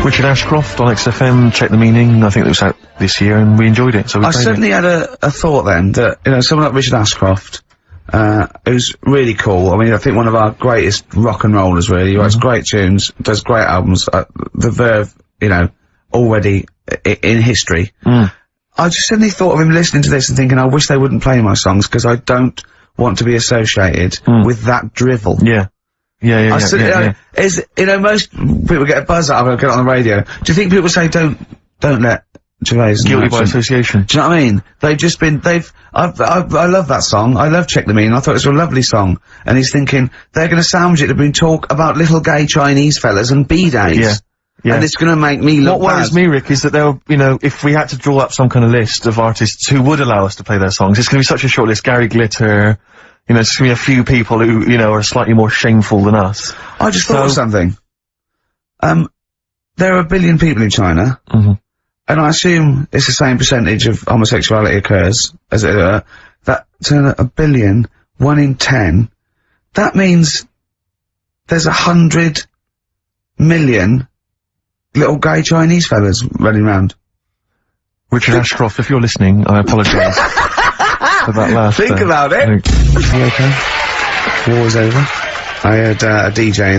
Richard Ashcroft on XFM, Check the Meaning. I think it was out this year, and we enjoyed it. So we I certainly had a thought then that, you know, someone like Richard Ashcroft, who's really cool. I mean, I think one of our greatest rock and rollers, really. He writes great tunes, does great albums. The Verve, you know, already in history. I just suddenly thought of him listening to this and thinking, I wish they wouldn't play my songs, because I don't want to be associated with that drivel. Yeah. Is, you know, most people get a buzz out of it, get it on the radio. Do you think people say, don't let Gervais... Guilty by association. Do you know what I mean? They've just been, I love that song. I love Check the Meaning. I thought it was a lovely song. And he's thinking, they're gonna sandwich it to been talk about little gay Chinese fellas and B-days. Yeah. Yeah. And it's gonna make me look What worries me, Rick, is that they'll, you know, if we had to draw up some kind of list of artists who would allow us to play their songs, it's gonna be such a short list. Gary Glitter, you know, it's gonna be a few people who, you know, are slightly more shameful than us. I just thought of something. There are 1 billion people in China, and I assume it's the same percentage of homosexuality occurs, as it were, that to 1 billion, 1 in 10, that means there's 100 million little gay Chinese fellas running around. Richard Ashcroft, if you're listening, I apologise for that last... Think about it! You okay? War's over. I heard a DJ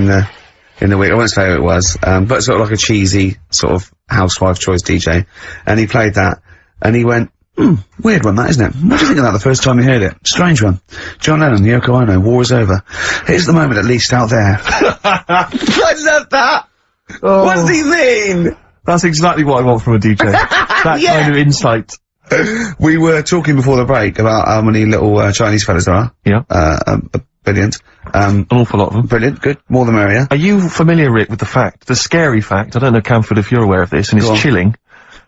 in the week, I won't say who it was, but sort of like a cheesy, sort of housewife choice DJ, and he played that, and he went, weird one that, isn't it? What do you think of that the first time you heard it? Strange one. John Lennon, Yoko Ono, war is over. Here's the moment at least out there. I love that! Oh. What does he mean? That's exactly what I want from a DJ. That kind of insight. We were talking before the break about how many little Chinese fellas there are. Yeah. Brilliant. An awful lot of them. Brilliant, good. More the merrier. Are you familiar, Rick, with the scary fact, I don't know, Camford, if you're aware of this, and it's chilling.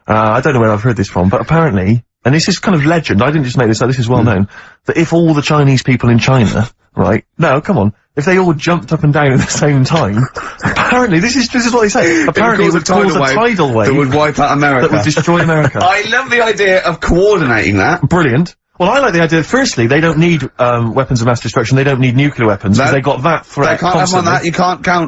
I don't know where I've heard this from, but apparently, and this is kind of legend, I didn't just make this up, this is well known, that if all the Chinese people in China, right, no, come on, if they all jumped up and down at the same time, apparently, this is what they say, apparently it would cause a tidal wave that would wipe out America. That would destroy America. I love the idea of coordinating that. Brilliant. Well, I like the idea, firstly, they don't need, weapons of mass destruction, they don't need nuclear weapons, because they got that threat They can't constantly. have that,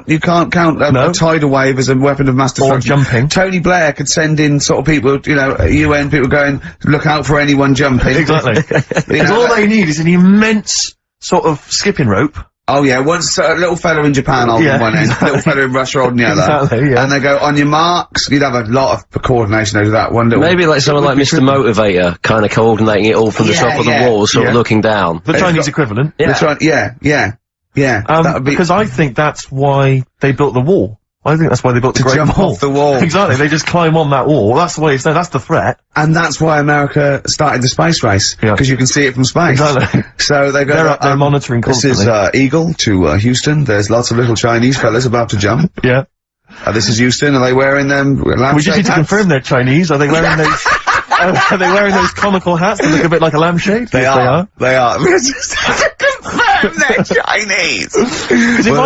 you can't count a tidal wave as a weapon of mass destruction. Or jumping. Tony Blair could send in sort of people, you know, UN people going, look out for anyone jumping. Exactly. Because all they need is an immense sort of skipping rope. Oh yeah, once a little fella in Japan holding one end, a little fella in Russia holding the other. Exactly, yeah. And they go, on your marks, you'd have a lot of coordination over that one little... Maybe like someone like Mr. Motivator, kind of coordinating it all from the top of the wall, sort of looking down. The Chinese equivalent. Yeah. That's right, yeah. That would be... Because I think that's why they built the wall. I think that's why they built the Great Wall. To jump off the wall. Exactly, they just climb on that wall. That's the way it's there, that's the threat. And that's why America started the space race. Yeah. Because you can see it from space. Exactly. So they go... They're up there monitoring constantly. This is, Eagle to, Houston. There's lots of little Chinese fellas about to jump. Yeah. This is Houston. Are they wearing them lampshade We just need to confirm they're Chinese. Are they wearing those... are they wearing those comical hats that look a bit like a lampshade? They are. They are. Confirm they're Chinese. Because if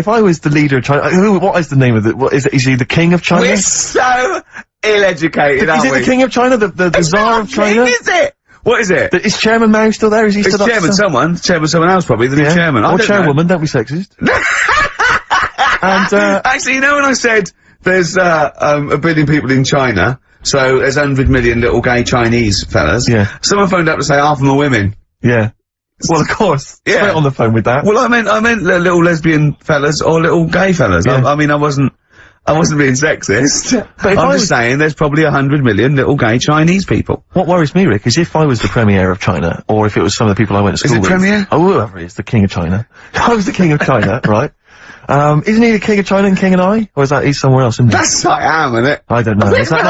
I was the leader of China, what is the name of it? What is it? Is he the king of China? We're so ill-educated, aren't we? Is it the king of China? The Tsar of China? Is it? What is it? Is Chairman Mao still there? Is he still Chairman someone else probably, the new chairman. Or chairwoman, don't be sexist. And, actually, you know when I said there's, 1 billion people in China, so there's 100 million little gay Chinese fellas. Yeah. Someone phoned up to say half of them are women. Yeah. Well, of course. Yeah. Straight on the phone with that. Well, I meant little lesbian fellas or little gay fellas. Yeah. I mean, I wasn't being sexist. But I'm just saying there's probably 100 million little gay Chinese people. What worries me, Rick, is if I was the premier of China, or if it was some of the people I went to school with. Is it premier? Oh, whoever it is, the king of China. If I was the king of China, right? Isn't he the king of China and king and I? Or is that he's somewhere else, isn't he? That's Siam, isn't it? I don't know. Is that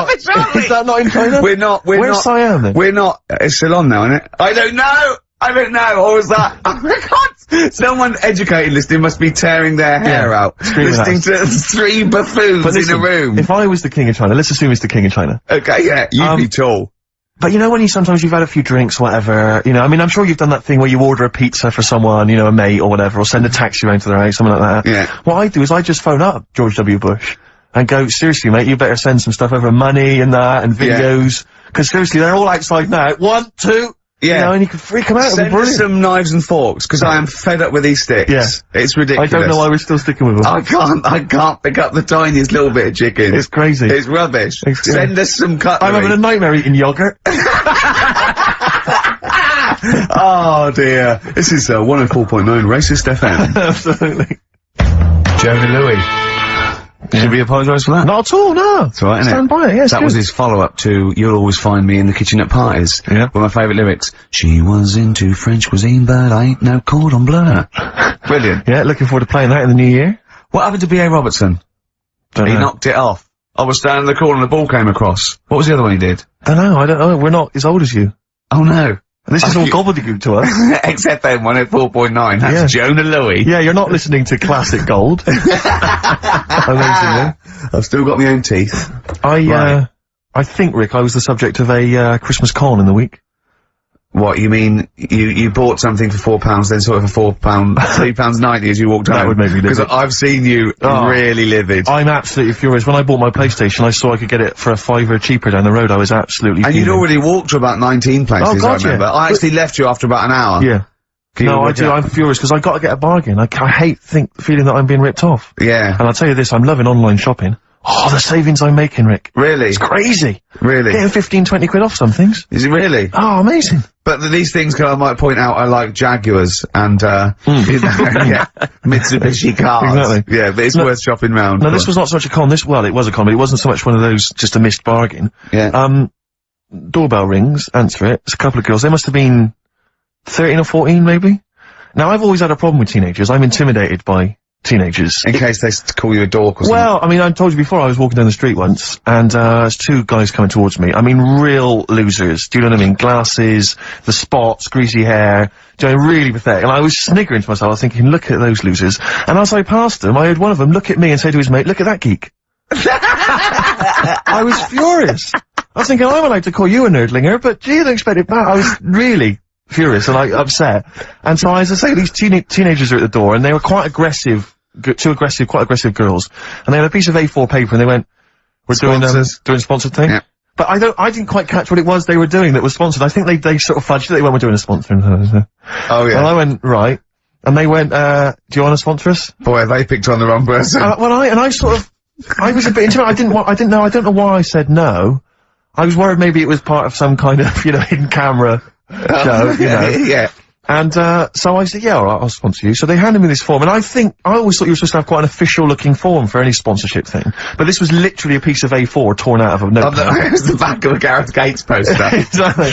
not in China? Where's Siam then? We're not, it's Ceylon now, isn't it? I don't know, or is that, oh my god! Someone educated listening must be tearing their hair out, listening to 3 buffoons in a room. If I was the king of China, let's assume it's the king of China. Okay, yeah, you'd be tall. But you know when sometimes you've had a few drinks, whatever, you know, I mean, I'm sure you've done that thing where you order a pizza for someone, you know, a mate or whatever, or send a taxi around to their house, something like that. Yeah. What I do is I just phone up George W. Bush and go, seriously mate, you better send some stuff over, money and that, and videos, because seriously, they're all outside now. 1, 2, Yeah. You know, and you could freak them out. Send us some knives and forks, because I am fed up with these sticks. Yeah. It's ridiculous. I don't know why we're still sticking with them. I can't pick up the tiniest little bit of chicken. It's crazy. It's rubbish. Send us some cutlery. I'm having a nightmare eating yogurt. Oh dear. This is 104.9 Racist FM. Absolutely. Jeremy Louis. Should we apologise for that? Not at all, no. That's all right, innit? Stand by it, yes. That was his follow-up to "You'll Always Find Me in the Kitchen at Parties." Yeah. One of my favourite lyrics. She was into French cuisine, but I ain't no cordon bleu. Brilliant. Yeah, looking forward to playing that in the new year. What happened to B.A. Robertson? Don't He know. knocked it off. I was standing in the corner and the ball came across. What was the other one he did? I don't know. We're not as old as you. Oh no. This is all gobbledygook to us. XFM 104.9. That's Jonah Louis. Yeah, you're not listening to classic gold. Amazingly. I've still got my own teeth. I think, Rick, I was the subject of a Christmas con in the week. What, you mean, you bought something for £4, then saw it for £3.90 as you walked home? That would make me livid. Because I've seen you really livid. I'm absolutely furious. When I bought my PlayStation, I saw I could get it for a £5 cheaper down the road. I was absolutely And fuming. you'd already walked to about 19 places, Oh, God, I remember. yeah. I actually left you after about an hour. Yeah. No, I do. I'm furious because I got to get a bargain. I hate feeling that I'm being ripped off. Yeah. And I'll tell you this, I'm loving online shopping. Oh, the savings I'm making, Rick. Really? It's crazy. Really? Getting 15, 20 quid off some things. Is it really? Oh, amazing. But these things, I might point out, are like Jaguars and, you know, yeah, Mitsubishi cars. Exactly. Yeah, but it's worth shopping round. No, this was not so much a con. It was a con, but it wasn't so much one of those, just a missed bargain. Yeah. Doorbell rings, answer it. It's a couple of girls. They must have been 13 or 14, maybe. Now, I've always had a problem with teenagers. I'm intimidated by teenagers. In case they call you a dork or something. Well, I mean, I told you before, I was walking down the street once, and, there's two guys coming towards me. I mean, real losers. Do you know what I mean? Glasses, the spots, greasy hair. Do you know, really pathetic. And I was sniggering to myself. I was thinking, look at those losers. And as I passed them, I heard one of them look at me and say to his mate, look at that geek. I was furious. I was thinking, I'm allowed to call you a nerdlinger, but gee, I didn't expect it back. I was really furious and upset. And so, as I say, these teenagers are at the door, and they were quite aggressive, quite aggressive girls. And they had a piece of A4 paper, and they went, we're doing sponsored thing. Yeah. But I didn't quite catch what it was they were doing that was sponsored. I think they sort of fudged it. They went, we're doing a sponsor. Oh yeah. And I went, right. And they went, do you want to sponsor us? Boy, they picked on the wrong person. I was a bit intimidated. I don't know why I said no. I was worried maybe it was part of some kind of, you know, hidden camera show, you know. Yeah. And, so I said, yeah, all right, I'll sponsor you. So they handed me this form, and I always thought you were supposed to have quite an official-looking form for any sponsorship thing. But this was literally a piece of A4 torn out of a notepad. It was the back of a Gareth Gates poster. Exactly.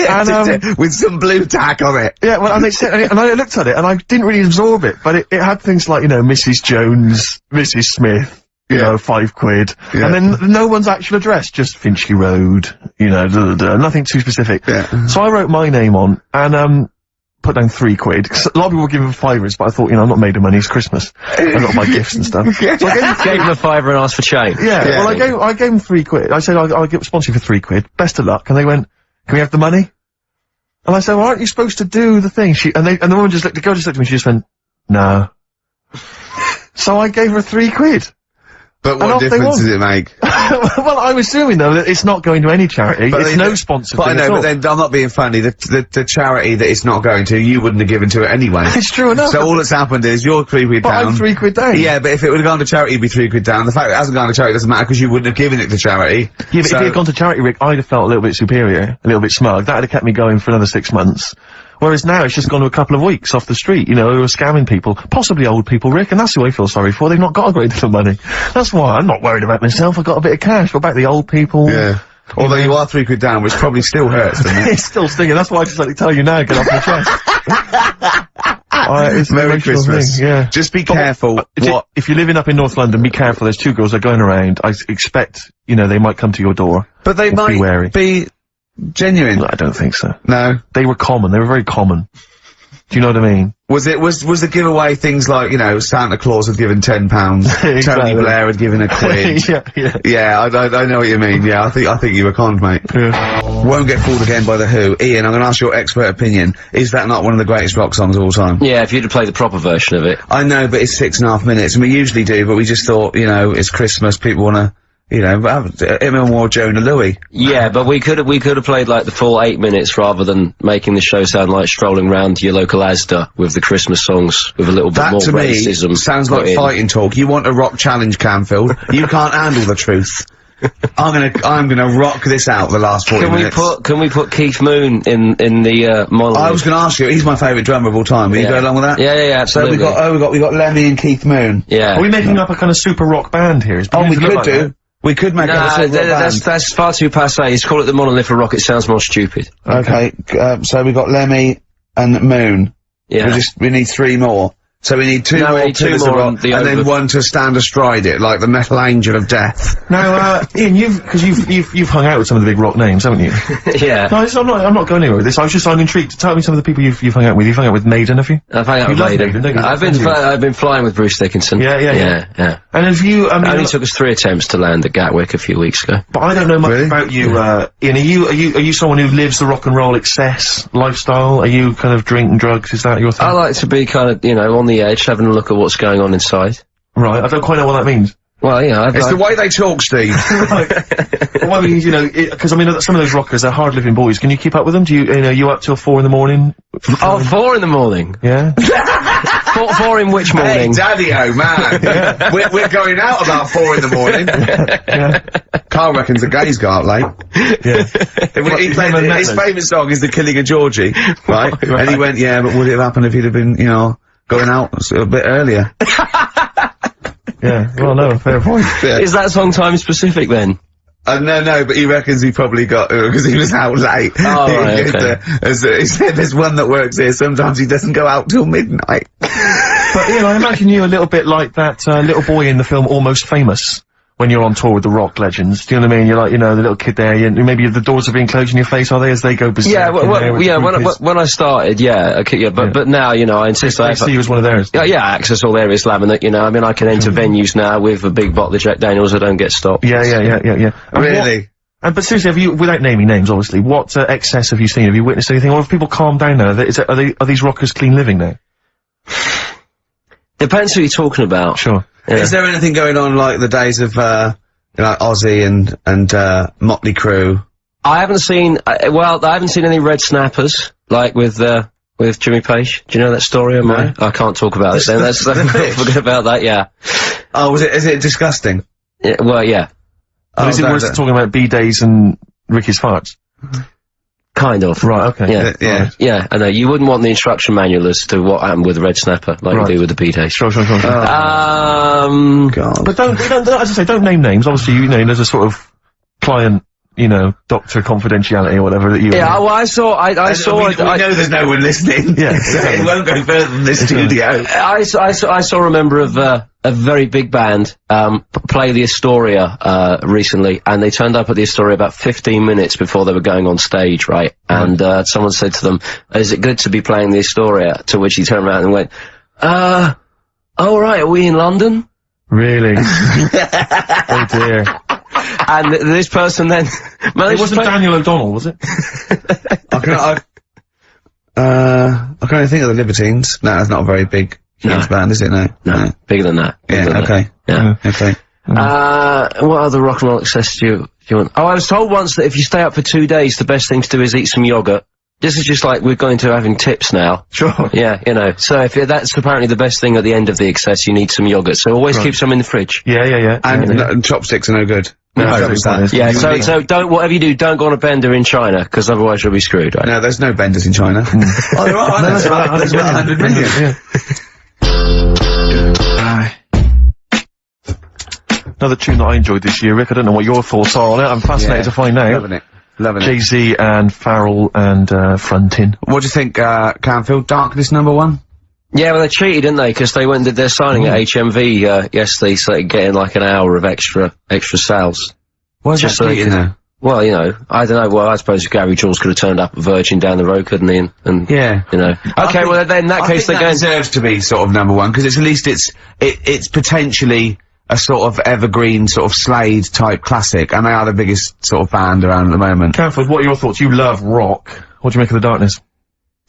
And, with some blue tack on it. Yeah, well, and I looked at it, and I didn't really absorb it, but it had things like, you know, Mrs. Jones, Mrs. Smith, you know, £5. Yeah. And then no one's actual address, just Finchley Road, you know, nothing too specific. Yeah. So I wrote my name on, and, put down £3. 'Cause a lot of people were giving £5, but I thought, you know, I'm not made of money, it's Christmas. I got my gifts and stuff. So I gave him a £5 and asked for change. Yeah, well, I gave him £3. I said, I'll sponsor you for £3. Best of luck. And they went, can we have the money? And I said, well, aren't you supposed to do the thing? And the girl just looked at me, she just went, no. So I gave her £3. But what difference does it make? Well, I'm assuming, though, that it's not going to any charity. It's no sponsor. But I know, but then, I'm not being funny, the charity that it's not going to, you wouldn't have given to it anyway. It's true enough. So all that's happened is, you're £3 down. But I'm £3 down. Yeah, but if it would have gone to charity, you'd be £3 down. The fact that it hasn't gone to charity doesn't matter, because you wouldn't have given it to charity. Yeah, but if it had gone to charity, Rick, I'd have felt a little bit superior, a little bit smug. That would have kept me going for another 6 months. Whereas now it's just gone to a couple of weeks off the street, you know, who are scamming people. Possibly old people, Rick, and that's who I feel sorry for. They've not got a great deal of money. That's why I'm not worried about myself. I've got a bit of cash. What about the old people? Yeah. Although you are £3 down, which probably still hurts, doesn't it? It's still stinging. That's why I just like to tell you now, get off your chest. It's Merry Christmas. Thing, yeah. Just be careful. If you're living up in North London, be careful. There's two girls that are going around. I expect, you know, they might come to your door. But they might be genuine. No, I don't think so. No. They were common. They were very common. Do you know what I mean? Was the giveaway things like, you know, Santa Claus had given £10, Exactly. Tony Blair had given £1. Yeah, I know what you mean. Yeah, I think you were conned, mate. Yeah. Won't Get Fooled Again by The Who. Ian, I'm gonna ask your expert opinion. Is that not one of the greatest rock songs of all time? Yeah, if you'd have played the proper version of it. I know, but it's 6.5 minutes, and we usually do, but we just thought, you know, it's Christmas, people wanna, You know, him and more Jonah Louis. Yeah, but we could have played like the full 8 minutes rather than making the show sound like strolling round your local Asda with the Christmas songs with a little bit more racism. That to me sounds like fighting talk. You want a rock challenge, Canfield. You can't handle the truth. I'm gonna rock this out the last 40 minutes. Can we put Keith Moon in the monologue? I was gonna ask you, he's my favourite drummer of all time. Will you go along with that? Yeah, absolutely. So we got Lemmy and Keith Moon. Yeah. Are we making up a kind of super rock band here? We could do. We could make up a super rock band. That's far too passé. Just call it the Monolith of Rock. It sounds more stupid. Okay, so we got Lemmy and Moon. Yeah. We need 3 more. So we need 2 more Pillars of Rock, and then 1 to stand astride it, like the Metal Angel of Death. Now, Ian, you've hung out with some of the big rock names, haven't you? Yeah. No, I'm not going anywhere with this. I'm intrigued. Tell me some of the people you've hung out with. You've hung out with Maiden, have you? I've hung out with Maiden. I've been flying with Bruce Dickinson. Yeah. And have you, it only took us 3 attempts to land at Gatwick a few weeks ago. But I don't know much about you, Ian. Are you someone who lives the rock and roll excess lifestyle? Are you kind of drink and drugs? Is that your thing? I like to be kind of, on the edge, having a look at what's going on inside. Right, I don't quite know what that means. Well, it's the way they talk, Steve. Well, I mean, because I mean, some of those rockers, they're hard-living boys. Can you keep up with them? You up till 4 in the morning? 4 in the morning? Yeah. 4 in which morning? Hey, Daddy-o, man. We're going out about 4 in the morning. Yeah. Carl reckons the gays go out late. Yeah. His favourite song is The Killing of Georgie, right? And he went, yeah, but would it have happened if he'd have been, going out a bit earlier? Yeah, well, no, fair point. Yeah. Is that song time specific then? No, but he reckons he probably got, because he was out late. Oh, right, okay. He said there's one that works here, sometimes he doesn't go out till midnight. But, I imagine you a little bit like that, little boy in the film Almost Famous, when you're on tour with the rock legends. Do you know what I mean? You're like, the little kid there, maybe the doors are being closed in your face, are they, as they go berserk? Yeah, when I started, but now, I insist I see you as one of theirs. Yeah, access all areas laminate, I mean, I can enter venues now with a big bottle of Jack Daniels, I don't get stopped. Yeah. Really? But seriously, without naming names, obviously, what excess have you seen? Have you witnessed anything? Or have people calmed down now? Are these rockers clean living now? Depends who you're talking about. Sure. Yeah. Is there anything going on like the days of, like Ozzy and Motley Crue? I haven't seen any Red Snappers, like with Jimmy Page. Do you know that story of mine? I can't talk about it then. Let's forget about that, yeah. Oh, is it disgusting? Yeah, well, yeah. Oh, is it worse than talking about B-Days and Ricky's farts? Kind of. Right, okay. Yeah, I know. You wouldn't want the instruction manual as to what happened with the Red Snapper, like you do with the B-Days. Sure. God. But don't, as I say, don't name names. Obviously, there's a sort of client, doctor confidentiality or whatever that you... Yeah, well, I saw... We know there's no one listening. Yeah. It won't go further than this studio. I saw a member of, a very big band, play the Astoria, recently, and they turned up at the Astoria about 15 minutes before they were going on stage, right? And, someone said to them, is it good to be playing the Astoria? To which he turned around and went, oh right, are we in London? Really? Oh dear. And this person then... It wasn't Daniel O'Donnell, was it? I can only think of the Libertines. No, that's not a very big band, is it? No. Bigger than that. Okay. Yeah. Okay. What other rock and roll excess do you want? Oh, I was told once that if you stay up for 2 days, the best thing to do is eat some yogurt. This is just like we're going to having tips now. Sure. Yeah, so if that's apparently the best thing at the end of the excess, you need some yogurt. So always keep some in the fridge. Yeah. And chopsticks are no good. So don't, whatever you do, don't go on a bender in China, because otherwise you'll be screwed, right? No, there's no benders in China. Oh, there are. There's about 100 million. Yeah. Another tune that I enjoyed this year, Rick. I don't know what your thoughts are on it. I'm fascinated to find out. Loving it. Jay-Z and Farrell and Frontin. What do you think, Canfield? Darkness #1? Yeah, well, they cheated, didn't they? Because they went, they're signing at HMV, yesterday, so they're getting like an hour of extra sales. Why is that cheating now? Well, I don't know. Well, I suppose Gary Jules could have turned up at Virgin down the road, couldn't he? And yeah. Okay, well, then in that case, they're going... deserves to be sort of #1, because at least it's potentially a sort of evergreen, sort of Slade type classic, and they are the biggest sort of band around at the moment. Canfield, what are your thoughts? You love rock. What do you make of The Darkness?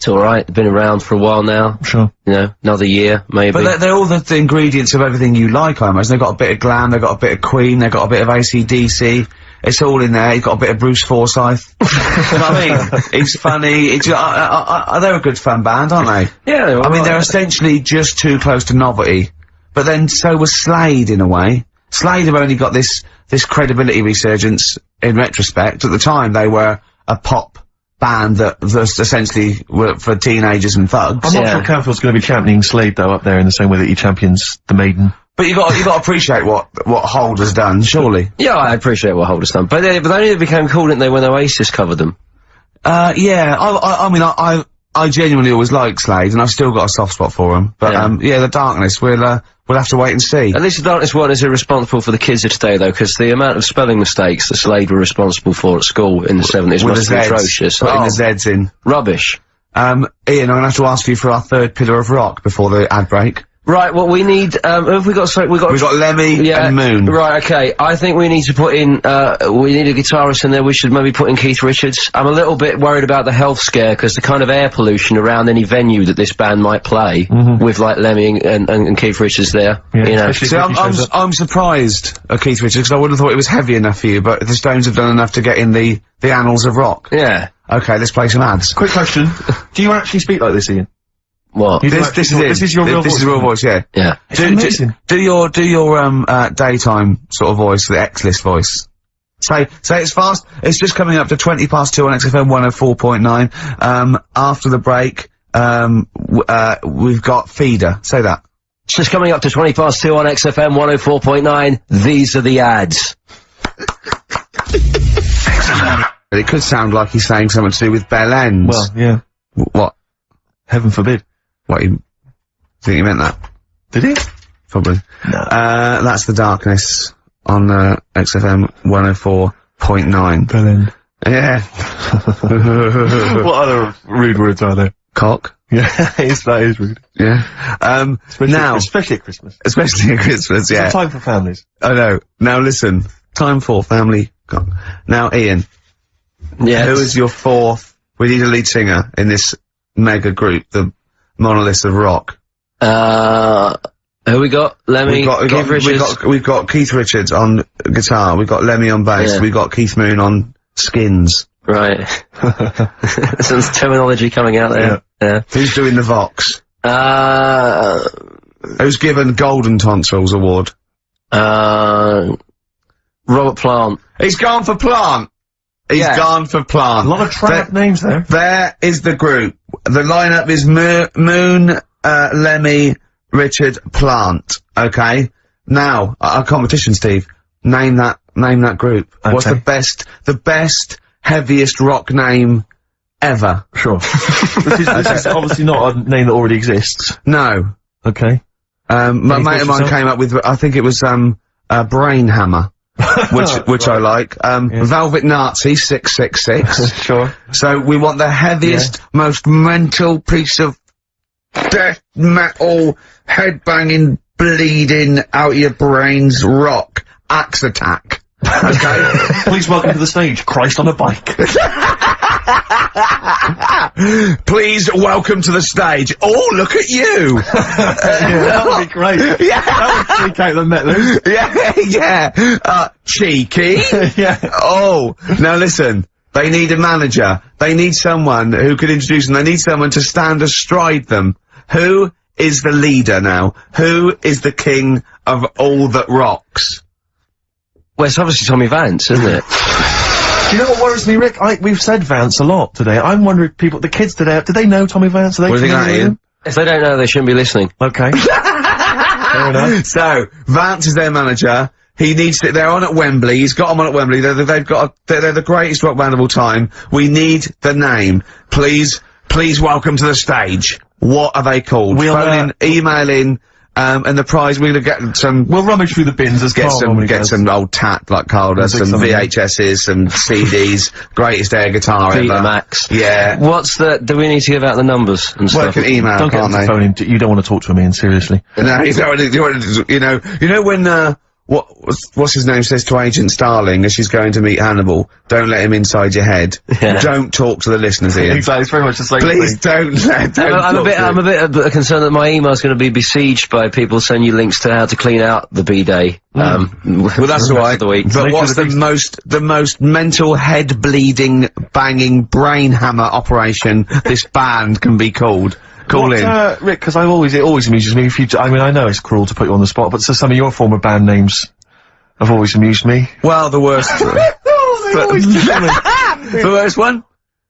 It's alright, been around for a while now. Sure. You know, another year, maybe. But they're all the ingredients of everything you like, I imagine. They've got a bit of glam, they've got a bit of Queen, they've got a bit of AC/DC. It's all in there. You've got a bit of Bruce Forsyth. You know what I mean? It's funny. It's, they're a good fun band, aren't they? Yeah, I mean, they're essentially just too close to novelty. But then so was Slade, in a way. Slade have only got this credibility resurgence in retrospect. At the time, they were a pop band that essentially were for teenagers and thugs. I'm not sure Canfield's going to be championing Slade, though, up there in the same way that he champions the Maiden. But you got to appreciate what Hold has done, surely. Yeah, I appreciate what Hold has done. But they only became cool, didn't they, when Oasis covered them? Yeah, I mean, I genuinely always liked Slade, and I've still got a soft spot for them. But, yeah, The Darkness, we'll have to wait and see. At least The Darkness one is irresponsible for the kids of today, though, because the amount of spelling mistakes that Slade were responsible for at school in the 70s must be atrocious. Putting the Z's in. Rubbish. Ian, I'm gonna have to ask you for our third pillar of rock before the ad break. Right, well, we need, who have we got? Sorry, we've got Lemmy and Moon. Right, okay. I think we need to put in, we need a guitarist in there. We should maybe put in Keith Richards. I'm a little bit worried about the health scare, because the kind of air pollution around any venue that this band might play, with, like, Lemmy and Keith Richards there, Yeah, you know. See, I'm surprised at Keith Richards, because I wouldn't have thought it was heavy enough for you, but the Stones have done enough to get in the annals of rock. Yeah. Okay, let's play some ads. Quick question. Do you actually speak like this, Ian? What? This is your real voice, yeah. Yeah. Do your daytime sort of voice, the X-list voice. Say it's fast. It's just coming up to 2 on XFM 104.9. After the break, we've got Feeder. Say that. It's just coming up to 2 on XFM 104.9. These are the ads. It could sound like he's saying something to do with Bell Ends. Well, yeah. What? Heaven forbid. What, you think he meant that? Did he? Probably. No. That's The Darkness on, XFM 104.9. Brilliant. Yeah. What other rude words are there? Cock. Yeah, that is rude. Yeah. Especially at Christmas. Especially at Christmas, yeah. It's a time for families. I know. Now listen. Time for family cock. Now, Ian. Yes. Who is your fourth? We need a lead singer in this mega group, the monolith of rock. Who we got? Lemmy, Keith Richards. We've got Keith Richards on guitar, we've got Lemmy on bass, we've got Keith Moon on skins. Right. Some terminology coming out there. Yeah. Who's doing the Vox? Who's given Golden Tonsils Award? Robert Plant. He's gone for Plant! He's gone for Plant. A lot of trap names there. There is the group. The lineup is Moon, Lemmy, Richard, Plant. Okay? Now, our competition, Steve. Name that group. Okay. What's the best, heaviest rock name ever? Sure. this is obviously not a name that already exists. No. Okay. My mate of mine came up with, I think it was, Brain Hammer. which I like. Velvet Nazi 666. Sure. So we want the heaviest, most mental piece of death metal, headbanging, bleeding out your brains rock. Axe Attack. Okay? Please welcome to the stage, Christ on a bike. Please welcome to the stage. Oh, look at you! That would be great. Yeah. That would freak out the metal. Yeah. Cheeky. Yeah. Oh, now listen. They need a manager. They need someone who could introduce them. They need someone to stand astride them. Who is the leader now? Who is the king of all that rocks? Well, it's obviously Tommy Vance, isn't it? Do you know what worries me, Rick? We've said Vance a lot today. I'm wondering if the kids today, do they know Tommy Vance? Are they what do you think, Ian? If they don't know, they shouldn't be listening. Okay. Fair enough. So, Vance is their manager. He needs to, they're on at Wembley. He's got them on at Wembley. They're the greatest rock band of all time. We need the name. Please welcome to the stage. What are they called? Phone in, email in, and the prize, we're gonna get some... We'll rummage through the bins as get some old tat like Carl does, some VHSs, some CDs, greatest air guitar ever. Max. Yeah. Do we need to give out the numbers and stuff? Well, email, don't can't get they? Phone in. You don't want to talk to him, Ian, seriously. No, you know when, what's his name says to Agent Starling as she's going to meet Hannibal, don't let him inside your head. Yeah. Don't talk to the listeners, Ian. Exactly, it's very much the same Please thing. I'm a bit concerned that my email's going to be besieged by people sending you links to how to clean out the B-Day. Well, that's alright. But what's the most mental head bleeding, banging brain hammer operation this band can be called? Call in. Rick, because it always amuses me if you, I mean, I know it's cruel to put you on the spot, but so some of your former band names have always amused me. Well, the worst. The worst one?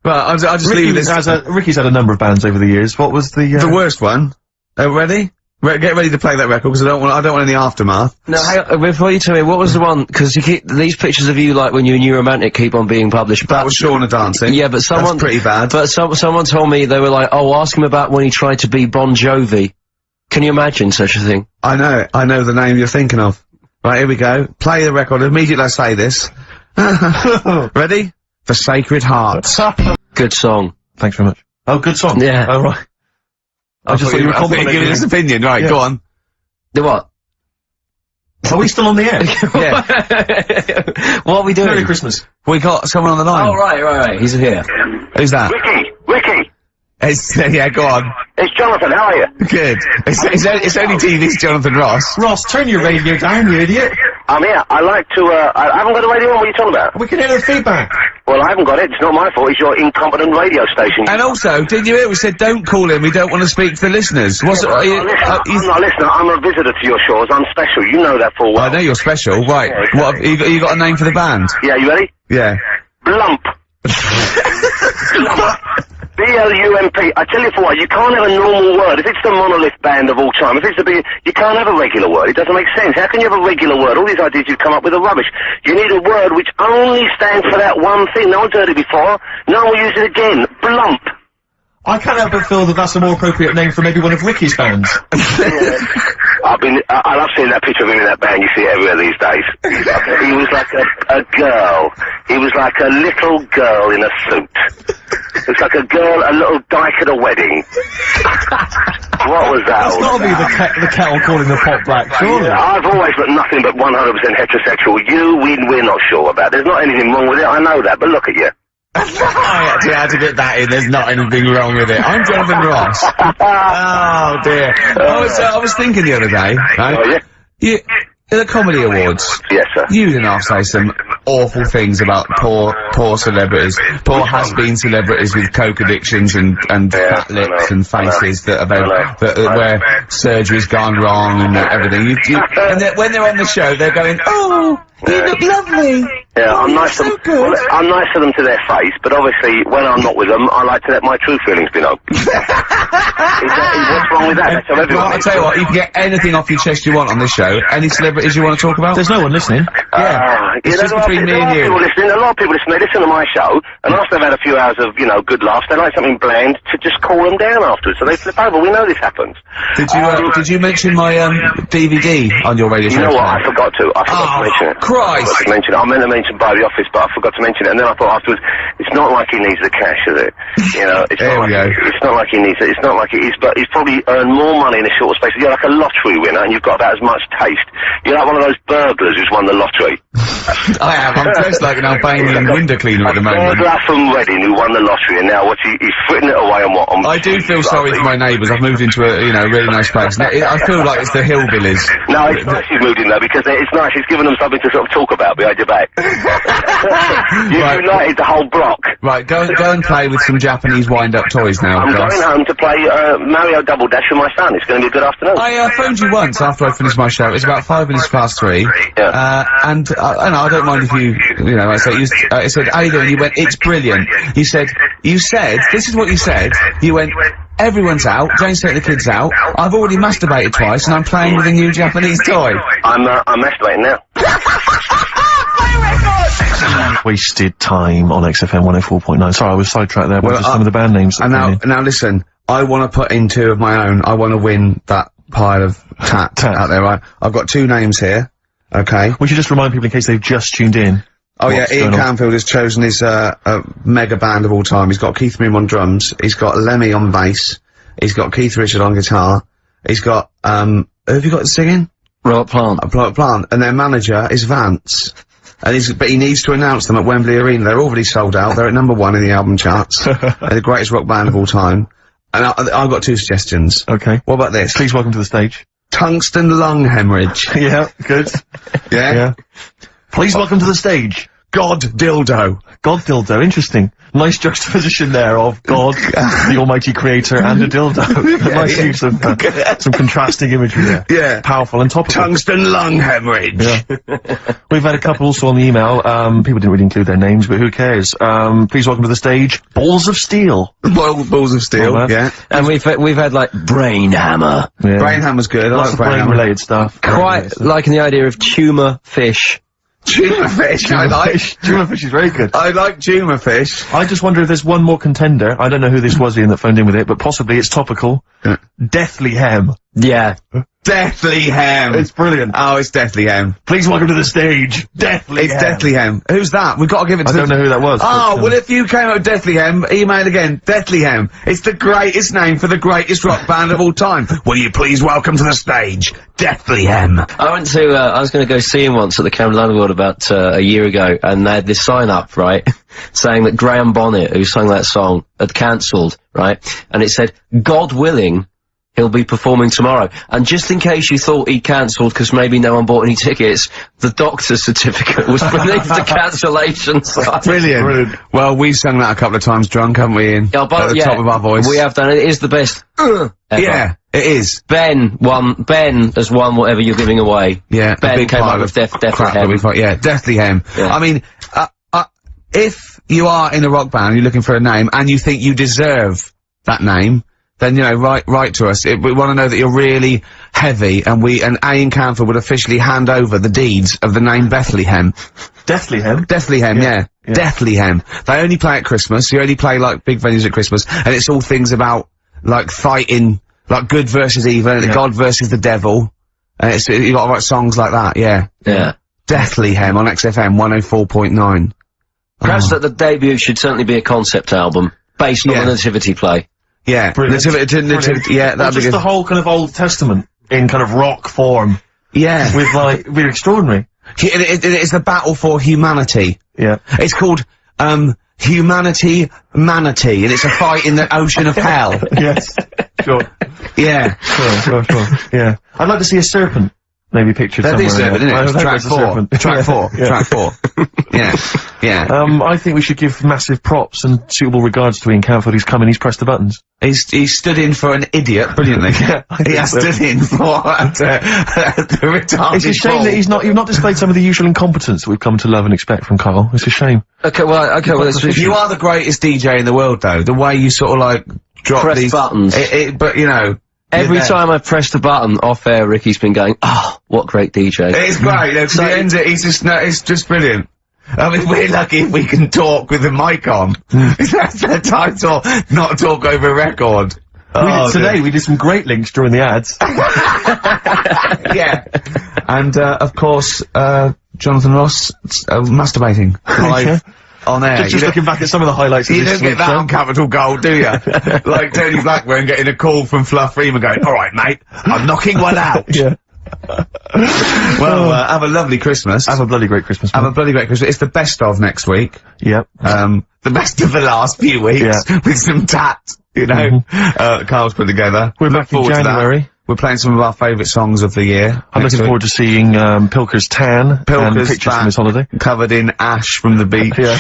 Well, I'll just leave this. Ricky's had a number of bands over the years. What was the worst one? Ready? Get ready to play that record, because I don't want any aftermath. No, hang on, before you tell me, what was the one, because these pictures of you, like, when you're a New Romantic keep on being published. That was Shauna dancing. Yeah, but someone— That's pretty bad. But someone told me, they were like, oh, ask him about when he tried to be Bon Jovi. Can you imagine such a thing? I know the name you're thinking of. Right, here we go. Play the record, immediately I say this. Ready? For Sacred Hearts. Good song. Thanks very much. Oh, good song. Yeah. Oh, right. I just thought you were giving his opinion. Right, yeah. Go on. The what? Are we still on the air? Yeah. What are we doing? Merry Christmas. We got someone on the line. Oh, right. He's here. Who's that? Ricky. Yeah, go on. It's Jonathan, how are you? Good. It's only TV's Jonathan Ross. Ross, turn your radio down, you idiot. I'm here. I like to, I haven't got the radio on. What are you talking about? We can hear the feedback. Well, I haven't got it. It's not my fault. It's your incompetent radio station. And also, did you hear we said don't call him, we don't want to speak to the listeners? I'm not a listener. I'm a visitor to your shores. I'm special. You know that full well. I know you're special. Right. Yeah, exactly. What, you got a name for the band? Yeah, you ready? Yeah. Blump. B-L-U-M-P. I tell you for what, you can't have a normal word. If it's the monolith band of all time, if it's the you can't have a regular word. It doesn't make sense. How can you have a regular word? All these ideas you've come up with are rubbish. You need a word which only stands for that one thing. No one's heard it before. No one will use it again. Blump. I can't help but feel that that's a more appropriate name for maybe one of Ricky's bands. I love seeing that picture of him in that band. You see it everywhere these days. He was like a girl. He was like a little girl in a suit. It's like a little dyke at a wedding. What was that? That's gotta be the kettle calling the pot black, surely. Yeah, I've always been nothing but 100% heterosexual. We're not sure about. There's not anything wrong with it, I know that, but look at you. I actually had to get that in. There's not anything wrong with it. I'm Jonathan Ross. Oh dear. I was thinking the other day, right? Oh, yeah? The Comedy Awards. Yes, sir. You didn't have to say some awful things about poor celebrities, poor has-been celebrities with coke addictions and fat lips and faces that where surgery's gone wrong and everything. And when they're on the show, they're going, "Oh, you look lovely." Yeah, I'm nice to them. Well, I'm nice to them to their face, but obviously when I'm not with them, I like to let my true feelings be known. What's wrong with that? That's how everyone. Well, I'll tell you what, you can get anything off your chest you want on this show. Any celebrities you want to talk about? There's no one listening. Yeah. It's just between me and you. A lot of people listen. They listen to my show, and after they've had a few hours of, good laughs, they like something bland to just cool them down afterwards. So they flip over. We know this happens. Did you mention my DVD on your radio show? You know what? I forgot to mention it. Christ! I meant to mention by the office, but I forgot to mention it. And then I thought afterwards, it's not like he needs the cash, is it? It's not like he needs it. It's not like it is, but he's probably earned more money in a short space. You're like a lottery winner, and you've got about as much taste. You're like one of those burglars who's won the lottery. I am. I'm dressed like an Albanian window cleaner at the moment. Burglar from Reading who won the lottery, and now he's fritting it away on what? I do feel sorry for my neighbours. I've moved into a really nice place. I feel like it's the hillbillies. No, it's nice he's moved in though, because it's nice. He's given them something to sort of talk about behind your back. You've united the whole block. Right, go and play with some Japanese wind-up toys now. I'm going home to play Mario Double Dash with my son. It's going to be a good afternoon. I phoned you once after I finished my show. It's about 5 minutes past 3. Yeah. And I don't mind if I said, how you doing? You went, it's brilliant. You said, this is what you said. You went, everyone's out, Jane's taking the kids out, I've already masturbated twice, and I'm playing with a new Japanese toy. I'm masturbating now. Wasted time on XFM 104.9. Sorry, I was sidetracked there by just some of the band names. And now listen, I want to put in 2 of my own. I want to win that pile of tat out there, right? I've got 2 names here, okay? We should just remind people in case they've just tuned in. Oh yeah, Ian Canfield has chosen his, mega band of all time. He's got Keith Moon on drums, he's got Lemmy on bass, he's got Keith Richard on guitar, he's got, who have you got singing? Robert Plant. Robert Plant. And their manager is Vance. But he needs to announce them at Wembley Arena. They're already sold out. They're at number 1 in the album charts. They're the greatest rock band of all time. And I've got 2 suggestions. Okay. What about this? Please welcome to the stage. Tungsten lung hemorrhage. Yeah, good. Yeah? Please welcome to the stage. God dildo. God dildo, interesting. Nice juxtaposition there of God, the almighty creator, and a dildo. Nice use of some contrasting imagery there. Yeah. Powerful and topical. Tungsten lung hemorrhage. Yeah. We've had a couple also on the email. People didn't really include their names, but who cares? Please welcome to the stage, Balls of Steel. Balls of Steel, yeah. And we've had like Brain Hammer. Yeah. Brain Hammer's good. I Lots like of Brain Hammer. brain-related stuff. Quite liking the idea of tumour fish. Tumour fish, I like. Tumour fish is very good. I like tumour fish. I just wonder if there's one more contender. I don't know who this was, Ian, that phoned in with it, but possibly it's topical. Deathly Hem. Yeah. Deathly Hem. It's brilliant. Oh, it's Deathly Hem. Please welcome to the stage, Deathly It's Hem. Deathly Hem. Who's that? We've got to give it to I don't know who that was. Oh, but, well, if you came up with Deathly Hem, email again. Deathly Hem. It's the greatest name for the greatest rock band of all time. Will you please welcome to the stage, Deathly Hem? I went to, I was gonna go see him once at the Camden Underworld about, a year ago, and they had this sign up, right, saying that Graham Bonnet, who sung that song, had cancelled, right, and it said, God willing, he'll be performing tomorrow. And just in case you thought he cancelled because maybe no one bought any tickets, the doctor's certificate was beneath the cancellation sign. Brilliant. Well, we've sung that a couple of times drunk, haven't we, Ian? Yeah, but, at the top of our voice. We have done it. It is the best ever. Yeah, it is. Ben has won whatever you're giving away. Yeah, Ben came up with Deathly Hem. Yeah, Deathly Hem. Yeah. I mean, if you are in a rock band, you're looking for a name, and you think you deserve that name, then, you know, write to us. We want to know that you're really heavy, and Ian Camphor would officially hand over the deeds of the name Bethlehem. Deathly Hem? Deathly Hem, yeah. Deathly Hem. They only play at Christmas. You only play, like, big venues at Christmas, and it's all things about, like, fighting, like, good versus evil, and God versus the devil. And you gotta write songs like that, yeah. Yeah. Deathly Hem on XFM 104.9. Perhaps that the debut should certainly be a concept album, based on the Nativity play. Yeah, Nativity, yeah, that'd be just good. the whole kind of Old Testament in kind of rock form. Yeah. With like, we're extraordinary. It's the battle for humanity. Yeah. It's called, Humanity Manatee, and it's a fight in the ocean of hell. Yes. Sure. Yeah. Sure. Yeah. I'd like to see a serpent. Maybe pictured somewhere. Serpent, isn't it? Track 4. Track 4. Track 4. Yeah. Yeah. I think we should give massive props and suitable regards to Ian Camphor. He's come in, he's pressed the buttons. He's stood in for an idiot brilliantly. He has stood in for the retarded. It's a shame that you've not displayed some of the usual incompetence that we've come to love and expect from Karl. It's a shame. Well, you are the greatest DJ in the world, though. The way you sort of like drop press these buttons. But you know. Every time I press the button off air, Ricky's been going, oh, what great DJ. It's great, he ends it, it's just brilliant. I mean, we're lucky if we can talk with the mic on. That's the title, not talk over a record. We did some great links during the ads. Yeah. And, of course, Jonathan Ross, masturbating live. On air. Just looking back at some of the highlights of this week's You don't get that on Capital Gold, do you? Like Tony Blackburn getting a call from Fluff Freeman going, alright mate, I'm knocking one out. Yeah. Well, have a lovely Christmas. Have a bloody great Christmas, man. Have a bloody great Christmas. It's the best of next week. Yep. The best of the last few weeks. Yeah. With some tat, you know, Carl's put together. We're back in January. We're playing some of our favourite songs of the year. I'm looking forward to seeing, Pilker's tan and pictures from his holiday. Covered in ash from the beach. Yeah.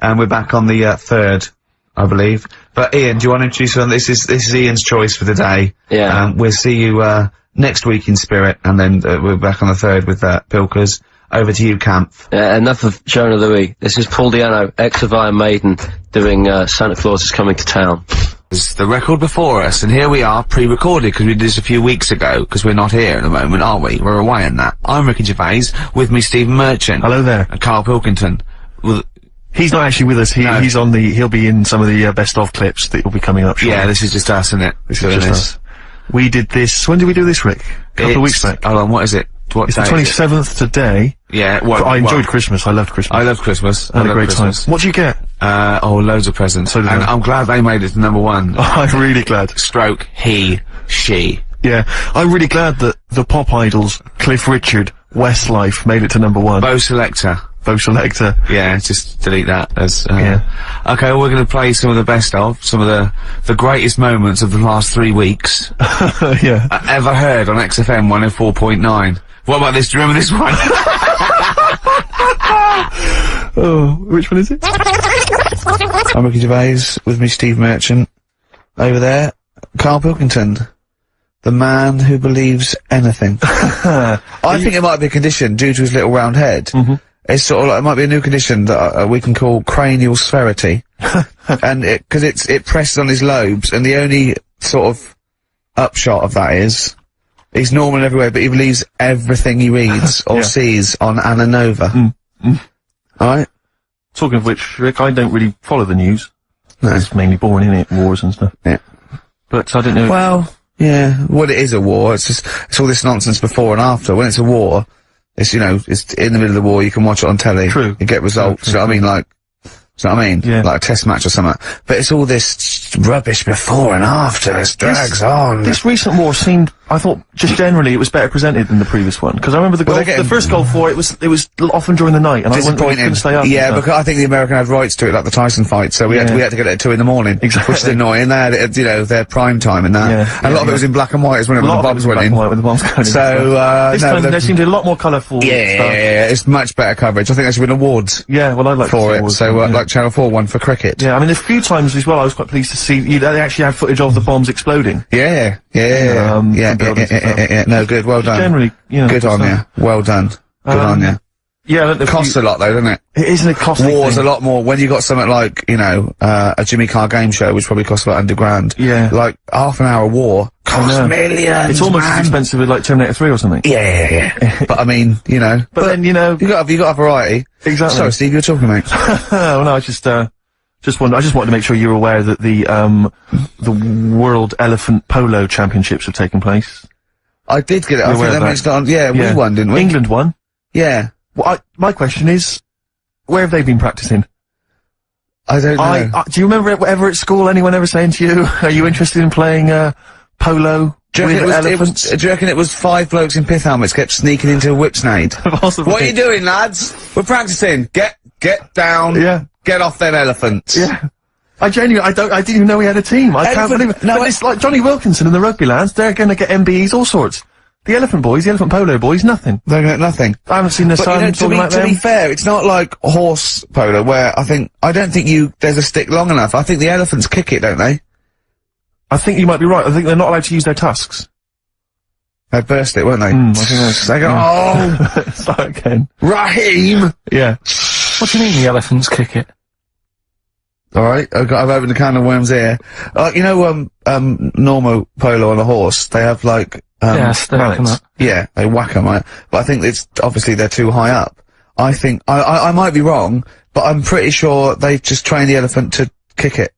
And we're back on the, 3rd, I believe. But Ian, do you want to introduce one? This is Ian's choice for the day. Yeah. We'll see you, next week in spirit, and then, we're back on the 3rd with, Pilkers. Over to you, Camp. Enough of Jonah Louis. This is Paul Di'Anno, ex of Iron Maiden, doing, Santa Claus is Coming to Town. There's the record before us, and here we are, pre-recorded, because we did this a few weeks ago, because we're not here at the moment, are we? We're away on that. I'm Ricky Gervais, with me Stephen Merchant. Hello there. And Karl Pilkington. He's not actually with us, he'll be in some of the, best of clips that will be coming up shortly. Yeah, this is just us, isn't it? This is just us. We did this, when did we do this, Rick? A couple of weeks back. Hold on, what is it? It's the 27th today. Yeah, I enjoyed Christmas, I loved Christmas. I loved Christmas. I had a great time. What did you get? Loads of presents. So did and I'm glad they made it to #1. I'm really glad. Stroke, he, she. Yeah, I'm really glad that the pop idols, Cliff Richard, Westlife, made it to #1. Bo Selector. Bo Selector. Yeah, just delete that as, Yeah. Okay, well, we're gonna play some of the best of, some of the greatest moments of the last 3 weeks. Yeah. Ever heard on XFM 104.9. What about this? Do you remember this one? Oh, which one is it? I'm Ricky Gervais, with me Steve Merchant. Over there, Karl Pilkington. The man who believes anything. I think it might be a condition due to his little round head. Mm-hmm. It's sort of like, it might be a new condition that we can call cranial spherity. And cause it presses on his lobes, and the only sort of upshot of that is, he's normal everywhere, but he believes everything he reads or sees on Anna Nova. Alright? Talking of which, Rick, I don't really follow the news. No. It's mainly boring, isn't it? Wars and stuff. Yeah. But I don't know. Well, yeah, well, it is a war. It's just, it's all this nonsense before and after. When it's a war, it's, you know, it's in the middle of the war, you can watch it on telly. True. You get results, you know what I mean? Like, you know what I mean? Yeah. Like a test match or something. But it's all this rubbish before and after. This drags on. This recent war seemed, I thought, just generally, it was better presented than the previous one. Because I remember the first Gulf War, it was often during the night, and I couldn't stay up. Yeah, because I think the American had rights to it, like the Tyson fight, so we had to get it at 2 in the morning. Exactly. Which is annoying. They had, you know, their prime time and that. Yeah, And a lot of it was in black and white, as when the bombs went in. When the bombs going in. So, this time there seemed a lot more colourful stuff. Yeah, it's much better coverage. I think there should win awards. Yeah, well, I'd like for it. awards, So, like Channel 4 won for cricket. Yeah, I mean, a few times as well, I was quite pleased to see they actually had footage of the bombs exploding. Yeah. No, good. Well done. Generally, you know. Good on you. Well done. Good on you. Yeah, It costs a lot though, doesn't it? It isn't a costly War's thing. a lot more. When you got something like, you know, a Jimmy Carr game show, which probably costs about $100,000. Yeah. Like, half an hour war costs millions, It's almost as expensive as like Terminator 3 or something. Yeah. But I mean, you know. But then, you know. You got a variety. Exactly. Sorry, Steve, you were talking, mate. Well, no, I just wanted to make sure you were aware that the World Elephant Polo Championships have taken place. I did get it. I think they mentioned it on, we won, didn't we? England won. Yeah. Well, my question is, where have they been practicing? I don't know. Do you remember ever at school anyone ever saying to you, are you interested in playing, polo do you with elephants? Do you reckon it was 5 blokes in pith helmets kept sneaking into a whipsnade? Possibly. What are you doing, lads? We're practicing. Get down. Yeah. Get off them elephants. Yeah. I didn't even know he had a team. I can't believe it. No, it's like Johnny Wilkinson and the rugby lads, they're gonna get MBEs, all sorts. The elephant boys, the elephant polo boys, nothing. They're gonna get nothing. I haven't seen their son talking about them. To be fair, it's not like horse polo where I don't think there's a stick long enough. I think the elephants kick it, don't they? I think you might be right. I think they're not allowed to use their tusks. They'd burst it, won't they? I think they go, oh! Start again. Raheem! Yeah. What do you mean the elephants kick it? Alright, I've opened a can of worms here. You know, normal polo on a horse, they have like, yes, they whack 'em up. Yeah, they whack 'em, right? But I think it's, obviously they're too high up. I think, I might be wrong, but I'm pretty sure they just train the elephant to kick it.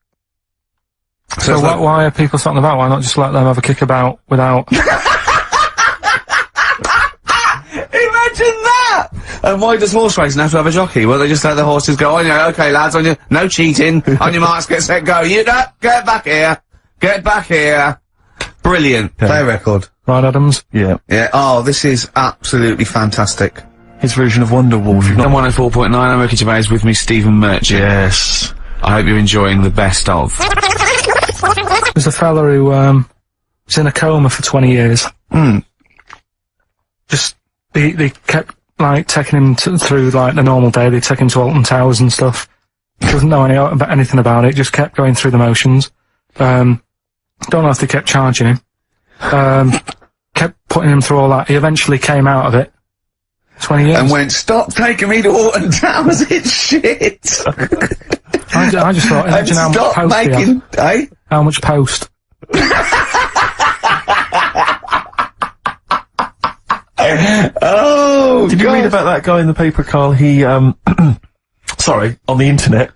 So why are people talking about? Why not just let them have a kick about without... Imagine that! And why does horse racing have to have a jockey? Well, they just let the horses go, on you, okay lads, on you, no cheating, on your marks, get set, go, you know, get back here. Brilliant. Yeah. Play a record. Right, Adams? Yeah. Yeah, oh, this is absolutely fantastic. His version of Wonderwall. I'm 104.9, I'm Ricky Gervais, with me Stephen Merchant. Yes. I hope you're enjoying the best of. There's a fella who, was in a coma for 20 years. Just, they kept, like, taking him through, like, the normal day. They take him to Alton Towers and stuff. Doesn't know anything about it, just kept going through the motions. Don't know if they kept charging him. Kept putting him through all that. He eventually came out of it. 20 years. And went, stop taking me to Alton Towers, it's shit! I just thought, imagine how much post he had. Eh? How much post? Oh, Did you read about that guy in the paper, Carl? He, sorry, on the internet.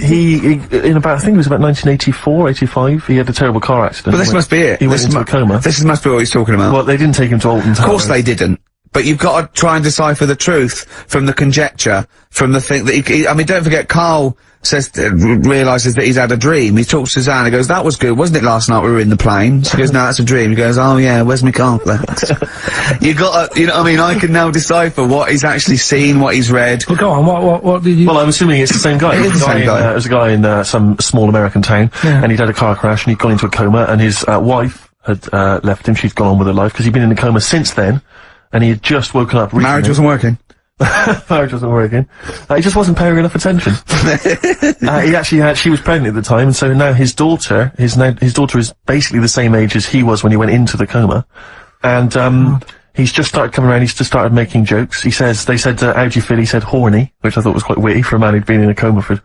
He, in about, I think it was about 1984, 85, he had a terrible car accident. But this must be it. He went into a coma. This must be what he's talking about. Well, they didn't take him to Alton Towers. Of course they didn't. but you've got to try and decipher the truth from the conjecture, from the thing that I mean, don't forget, Karl realises that he's had a dream. He talks to Suzanne, he goes, that was good, wasn't it, last night we were in the plane? She goes, no, that's a dream. He goes, oh yeah, where's my complex? You got to, you know what I mean, I can now decipher what he's actually seen, what he's read. Well, go on, what did you... Well, I'm assuming it's the same guy. It is the same guy. There's a guy in, some small American town, and he'd had a car crash, and he'd gone into a coma, and his, wife had, left him. She'd gone on with her life, because he'd been in a coma since then, and he had just woken up recently. Marriage wasn't working. Marriage wasn't working. He just wasn't paying enough attention. He actually she was pregnant at the time, and so now his daughter is basically the same age as he was when he went into the coma. And, he's just started coming around, he's just started making jokes. They said, how do you feel? He said horny, which I thought was quite witty for a man who'd been in a coma for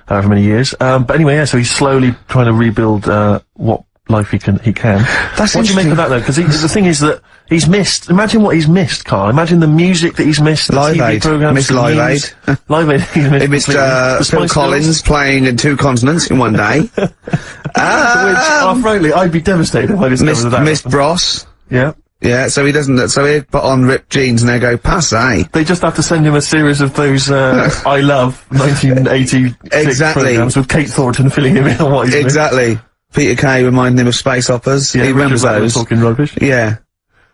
however many years. But anyway, yeah, so he's slowly trying to rebuild, what life he can. That's what do you make of that though? Because the thing is that he's missed. Imagine what he's missed, Karl. Imagine the music that he's missed. The Live TV Aid. programs. Missed Live Aid. Live Aid. He missed Phil Collins playing in 2 continents in one day. Frankly, I'd be devastated if I discovered that. Missed Bros. Yeah. Yeah, so he doesn't, so he'd put on ripped jeans and they go, passe. They just have to send him a series of those, I Love 1986 Exactly. programs with Kate Thornton filling him in on what he's doing. Exactly. Peter Kay reminding him of space operas. Yeah, he remembers those. Talking rubbish. Yeah.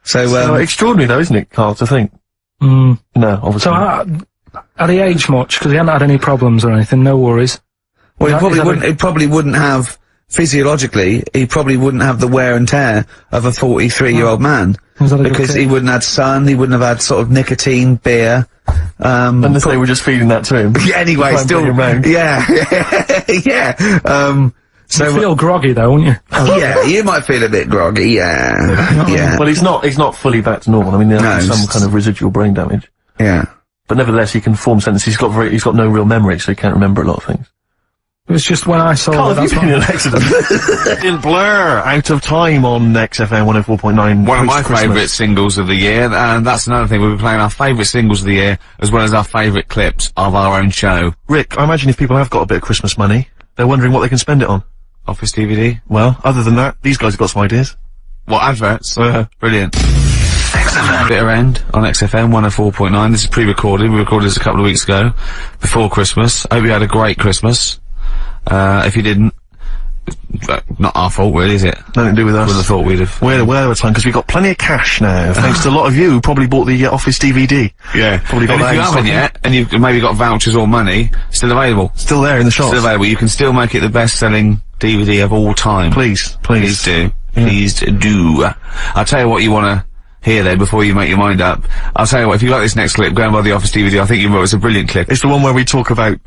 So, extraordinary though, isn't it, Karl, to think? No, obviously. So, had he aged much? Because he hadn't had any problems or anything, no worries. Well, he probably wouldn't have, physiologically, he probably wouldn't have the wear and tear of a 43-year-old man. Because he wouldn't have sun, he wouldn't have had sort of nicotine, beer, unless they were just feeding that to him. Yeah, anyway, still, yeah, yeah, so you feel groggy though, wouldn't you? Yeah, you might feel a bit groggy, yeah, yeah. Well, he's not fully back to normal. I mean, there's some kind of residual brain damage. Yeah. But nevertheless, he can form sentences. He's got no real memory, so he can't remember a lot of things. It was just when I saw Karl, have you been in an accident? In Blur, Out of Time on XFM 104.9. One of my favourite singles of the year, and that's another thing, we'll be playing our favourite singles of the year, as well as our favourite clips of our own show. Rick, I imagine if people have got a bit of Christmas money, they're wondering what they can spend it on. Office DVD? Well, other than that, these guys have got some ideas. What, adverts? Brilliant. XFM. Bitter End on XFM 104.9. This is pre-recorded. We recorded this a couple of weeks ago, before Christmas. Hope you had a great Christmas. If you didn't, not our fault really, is it? Nothing to do with us. Would have thought we'd have. We're the time, because we've got plenty of cash now, thanks to a lot of you who probably bought the Office DVD. Yeah. Probably got and that if you haven't yet, and you've maybe got vouchers or money, still available. Still there in the shops. Still available. You can still make it the best-selling DVD of all time. Please do. Yeah. Please do. I'll tell you what you wanna hear there before you make your mind up. I'll tell you what, if you like this next clip, go and buy the Office DVD. I think you will. It's a brilliant clip. It's the one where we talk about,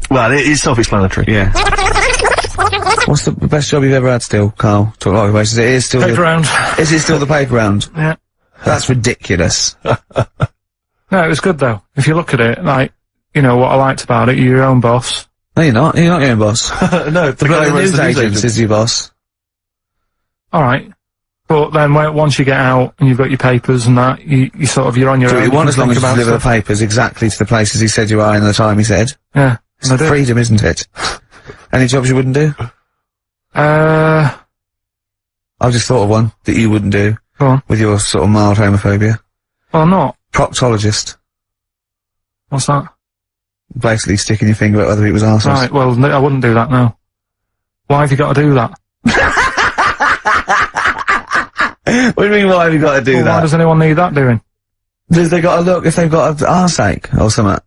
well, it is self-explanatory. Yeah. what's the best job you've ever had still, Karl? Talk like basis. It is still paper round. Is it still the paper round? Yeah. That's ridiculous. No, it was good though. If you look at it, like, you know, what I liked about it, you're your own boss. No, you're not. You're not your own boss. No, the guy who runs the news agent is your boss. Alright. But then once you get out and you've got your papers and that, you sort of, you're on your own. You want as long as you deliver the papers exactly to the places he said you are in the time he said. Yeah. It's freedom, isn't it? Any jobs you wouldn't do? I've just thought of one that you wouldn't do. Go on. With your sort of mild homophobia. Well, I'm not. Proctologist. What's that? Basically sticking your finger at other people's arses. Right, well, I wouldn't do that, no. Why have you got to do that? What do you mean, why have you got to do that? Why does anyone need that doing? Because they got to look if they've got an arseache or something.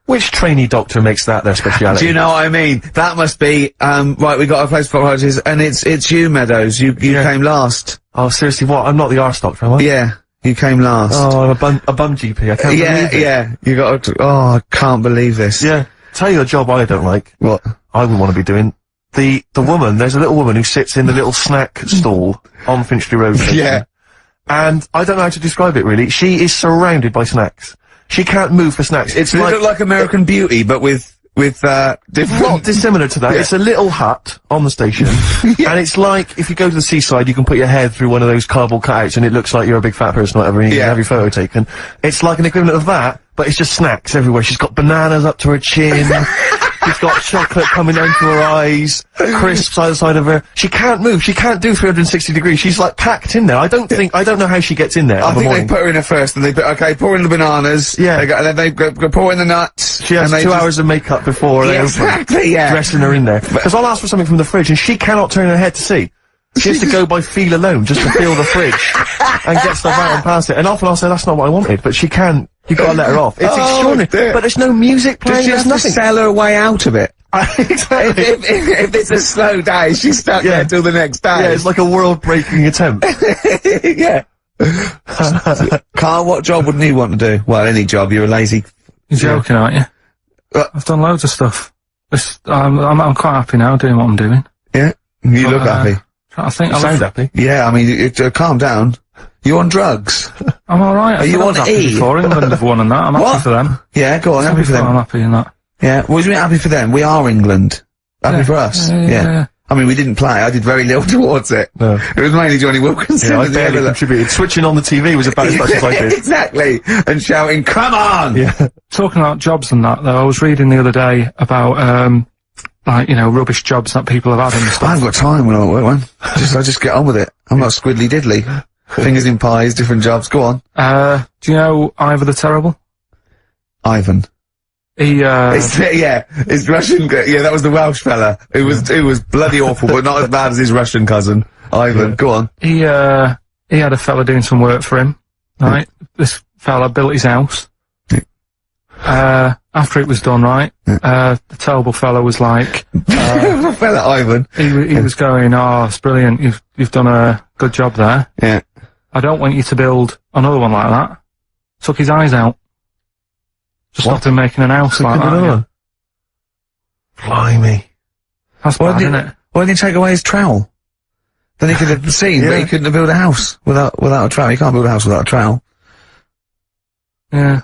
Which trainee doctor makes that their speciality? Do you know what I mean? That must be, right, we got a place for proctologists, and it's you, Meadows. You came last. Oh, seriously, what? I'm not the arse doctor, am I? Yeah, you came last. Oh, I'm a bum GP, I can't believe it. Yeah, you got to, oh, I can't believe this. Yeah. Tell you a job I don't like. What? I wouldn't want to be doing. The woman, there's a little woman who sits in the little snack stall on Finchley Road. Yeah. And I don't know how to describe it really. She is surrounded by snacks. She can't move for snacks. It's Does it look like American Beauty, but with different... Not dissimilar to that. Yeah. It's a little hut on the station. Yeah. And it's like, if you go to the seaside, you can put your head through one of those cardboard cutouts and it looks like you're a big fat person or whatever, and you can have your photo taken. It's like an equivalent of that, but it's just snacks everywhere. She's got bananas up to her chin. She's got chocolate coming down to her eyes, crisps either side of her. She can't move. She can't do 360 degrees. She's like packed in there. I don't know how she gets in there. I think they put her in there first, and they put, okay, pour in the bananas. Yeah. And then they go pour in the nuts. She has 2 hours of makeup before they exactly, dressing her in there. Because I'll ask for something from the fridge, and she cannot turn her head to see. She has to go by feel alone, just to feel the fridge, and get stuff out and pass it. And often I'll say, that's not what I wanted, but she can. You've got to let her off. It's extraordinary. Dear. But there's no music playing, there's nothing. Sell her way out of it. Exactly. If it's a slow day, she's stuck there till the next day. Yeah, it's like a world-breaking attempt. Yeah. Carl, what job wouldn't you want to do? Well, any job. You're a lazy... You're joking, aren't you? I've done loads of stuff. I'm quite happy now doing what I'm doing. Yeah? You look happy. I think you sound happy. Yeah, I mean, calm down. You on drugs? I'm alright. Are you on E? Before England have won and that. I'm happy for them. Yeah, go on, happy for them. I'm happy in that. Yeah, what do you mean happy for them? We are England. Happy for us. Yeah. I mean, we didn't play. I did very little towards it. No. It was mainly Johnny Wilkinson. Yeah, I barely contributed. Switching on the TV was about as much as I did. Exactly. And shouting, come on! Yeah. Talking about jobs and that, though, I was reading the other day about, like, you know, rubbish jobs that people have had and stuff. I haven't got time when I'm at work, man. I just get on with it. I'm not squiddly diddly. Fingers in pies, different jobs. Go on. Do you know Ivor the Terrible? Ivan. It's Russian. Yeah, that was the Welsh fella. It was bloody awful, but not as bad as his Russian cousin. Ivan, go on. He had a fella doing some work for him, right? This fella built his house. After it was done, right, the terrible fella was like, fella Ivan. He was going, oh, it's brilliant, you've done a good job there. Yeah. I don't want you to build another one like that. Took his eyes out. Just stopped him making an house like that. Yeah. Blimey. That's bad, isn't it? Why didn't he take away his trowel? Then he could have seen that he couldn't have built a house without a trowel. You can't build a house without a trowel. Yeah.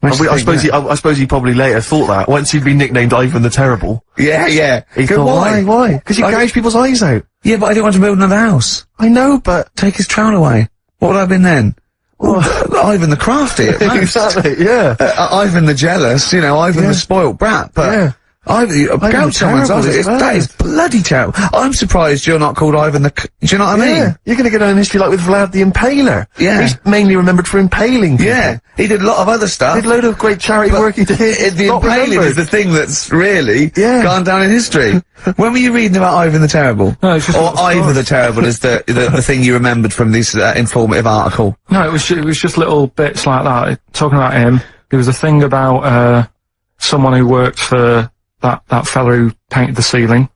I suppose he probably later thought that, once he'd been nicknamed Ivan the Terrible. Yeah. He thought, why? Because he gouged people's eyes out. Yeah, but I didn't want to build another house. I know, but... Take his trowel away. What would I have been then? Ivan the Crafty at most. Exactly, yeah. Ivan the Jealous, you know, Ivan the spoilt brat, but... Gouge someone's eyes, that is bloody terrible. I'm surprised you're not called Ivan the... Do you know what I mean? You're gonna go down in history like with Vlad the Impaler. Yeah. He's mainly remembered for impaling people. Yeah. He did a lot of other stuff. He did a load of great charity work he did. The impaling is the thing that's really gone down in history. When were you reading about Ivan the Terrible? No, it's just or Ivan the Terrible is the thing you remembered from this informative article? No, it was just little bits like that. Talking about him, there was a thing about, someone who worked for that fella who painted the ceiling.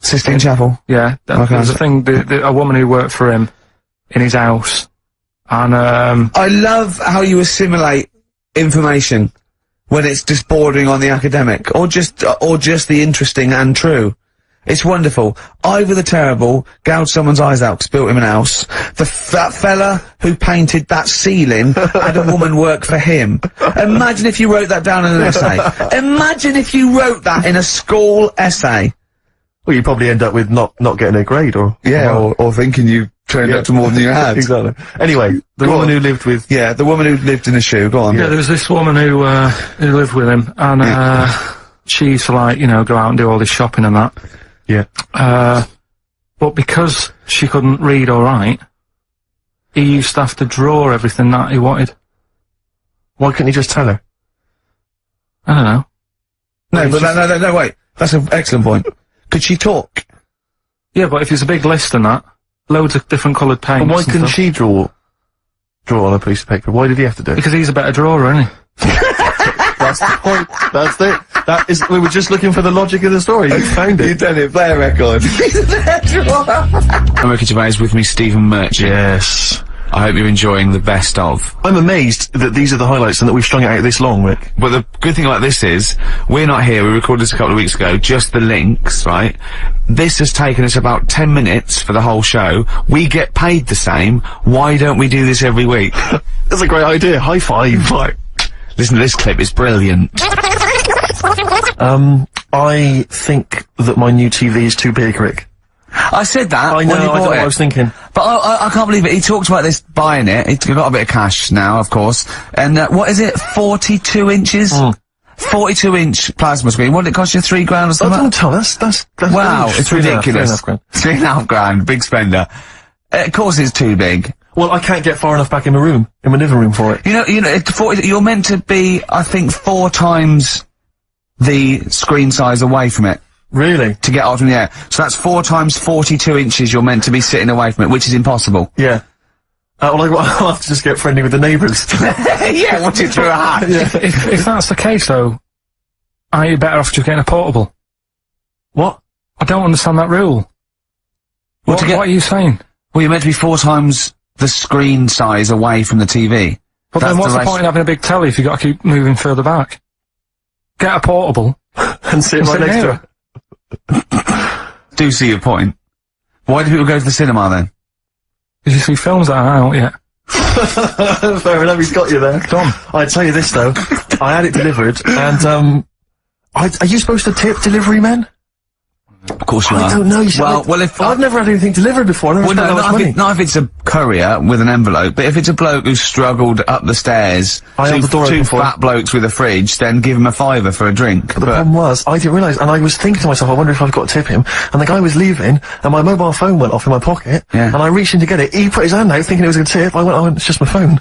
Sistine Chapel? Yeah. There was a thing, a woman who worked for him in his house. And, I love how you assimilate information when it's just bordering on the academic, or just the interesting and true. It's wonderful. Ivor the Terrible gouged someone's eyes out 'cause built him an house. That fella who painted that ceiling had a woman work for him. Imagine if you wrote that down in an essay. Imagine if you wrote that in a school essay. Well, you'd probably end up with not getting a grade, or... Yeah, or thinking you turned up to more than you had. Exactly. Anyway, the woman who lived with... Yeah, the woman who lived in a shoe, go on. Yeah, there was this woman who lived with him, and, she used to, like, you know, go out and do all this shopping and that. Yeah. But because she couldn't read or write, he used to have to draw everything that he wanted. Why couldn't he just tell her? I don't know. No, wait. That's an excellent point. Could she talk? Yeah, but if it's a big list and that, loads of different coloured paints. But why couldn't she draw on a piece of paper? Why did he have to do it? Because he's a better drawer, isn't he? That's the point. That's it. We were just looking for the logic of the story. You found it. You've done it. Play a record. I'm Ricky Gervais, with me Stephen Merchant. Yes. I hope you're enjoying the best of. I'm amazed that these are the highlights and that we've strung it out this long, Rick. But the good thing about this is, we're not here, we recorded this a couple of weeks ago, just the links, right? This has taken us about 10 minutes for the whole show. We get paid the same. Why don't we do this every week? That's a great idea. High five. Right. Listen to this clip, it's brilliant. I think that my new TV is too big, Rick. I said that. I know, I know what I was thinking. But I can't believe it. He talked about this buying it. He's got a bit of cash now, of course. And what is it? 42 inches? 42-inch plasma screen. What did it cost you? $3 grand or something? Don't tell us. That's Wow, huge. it's ridiculous. £3.5 grand, big spender. Of course it's too big. Well, I can't get far enough back in my room, in my living room for it. You know, you're meant to be, I think, 4 times the screen size away from it. Really? To get out from the air. So that's 4 times 42 inches you're meant to be sitting away from it, which is impossible. Yeah. Well, I'll have to just get friendly with the neighbours. Yeah, watch it through a hat. Yeah. If that's the case, though, are you better off just getting a portable? What? I don't understand that rule. What are you saying? Well, you're meant to be 4 times the screen size away from the TV. But then what's the point in having a big telly if you've got to keep moving further back? Get a portable. and sit right next to it. Do see your point. Why do people go to the cinema then? Did you see films that are out yet? Fair enough, he's got you there. Tom, I'd tell you this though. I had it delivered, and are you supposed to tip delivery men? Of course you are. I don't know. You see, well, if I've never had anything delivered before. I never spent that much money. Not if it's a courier with an envelope, but if it's a bloke who struggled up the stairs, two fat blokes with a fridge, then give him a £5 for a drink. But the problem was, I didn't realise, and I was thinking to myself, I wonder if I've got to tip him. And the guy was leaving, and my mobile phone went off in my pocket, and I reached in to get it. He put his hand out, thinking it was a tip. I went, it's just my phone.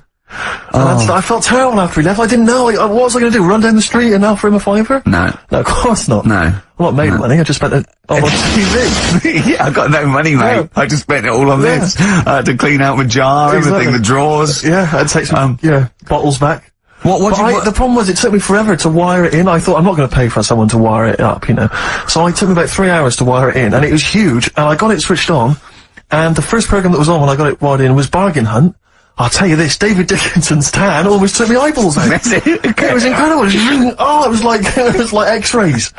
And I felt terrible after he left. I didn't know. What was I going to do? Run down the street and offer him a £5? No. No, of course not. No. I'm not made money. I just spent it on TV. Yeah, I got no money, mate. Yeah. I just spent it all on this. I had to clean out my jar, everything, the drawers. Yeah, I'd take some, bottles back. The problem was, it took me forever to wire it in. I thought, I'm not going to pay for someone to wire it up, you know. So it took me about 3 hours to wire it in, and it was huge, and I got it switched on, and the first program that was on when I got it wired in was Bargain Hunt. I'll tell you this, David Dickinson's tan almost took my eyeballs out. It was incredible. It was like X-rays.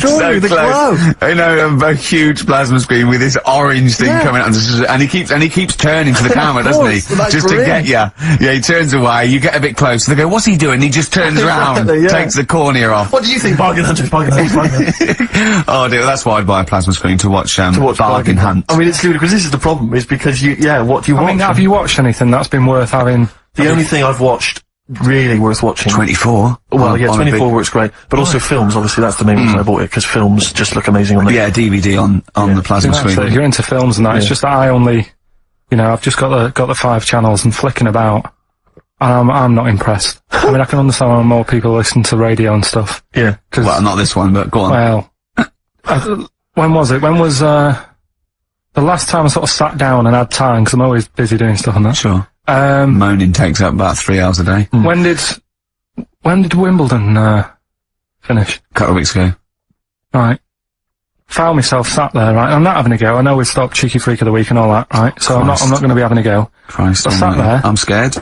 So the close. glow. You know, a huge plasma screen with this orange thing coming out, and he keeps turning to the camera, doesn't he? Just to get you. Yeah, he turns away, you get a bit close, they go, what's he doing? He just turns around, takes the cornea off. What do you think, Bargain Hunt? Oh dear, that's why I'd buy a plasma screen to watch Bargain Hunt. I mean, it's ludicrous. This is the problem, is because what do you watch? I mean, have you watched anything that's been worth having? The only thing I've watched really worth watching. 24. Well, yeah, 24 works great, but also films. Obviously, that's the main reason I bought it, because films just look amazing on the DVD on the plasma screen. If you're into films and that, it's just that I only, I've just got the 5 channels and flicking about. I'm not impressed. I mean, I can understand why more people listen to radio and stuff. Yeah. Well, not this one, but go on. Well, when was it? When was the last time I sort of sat down and had time, because I'm always busy doing stuff and that. Sure. Moaning takes up about 3 hours a day. When did Wimbledon finish? A couple of weeks ago. Right. Found myself sat there, right? I'm not having a go. I know we've stopped Cheeky Freak of the Week and all that, right? So I'm not going to be having a go. Christ. I sat there. I'm scared.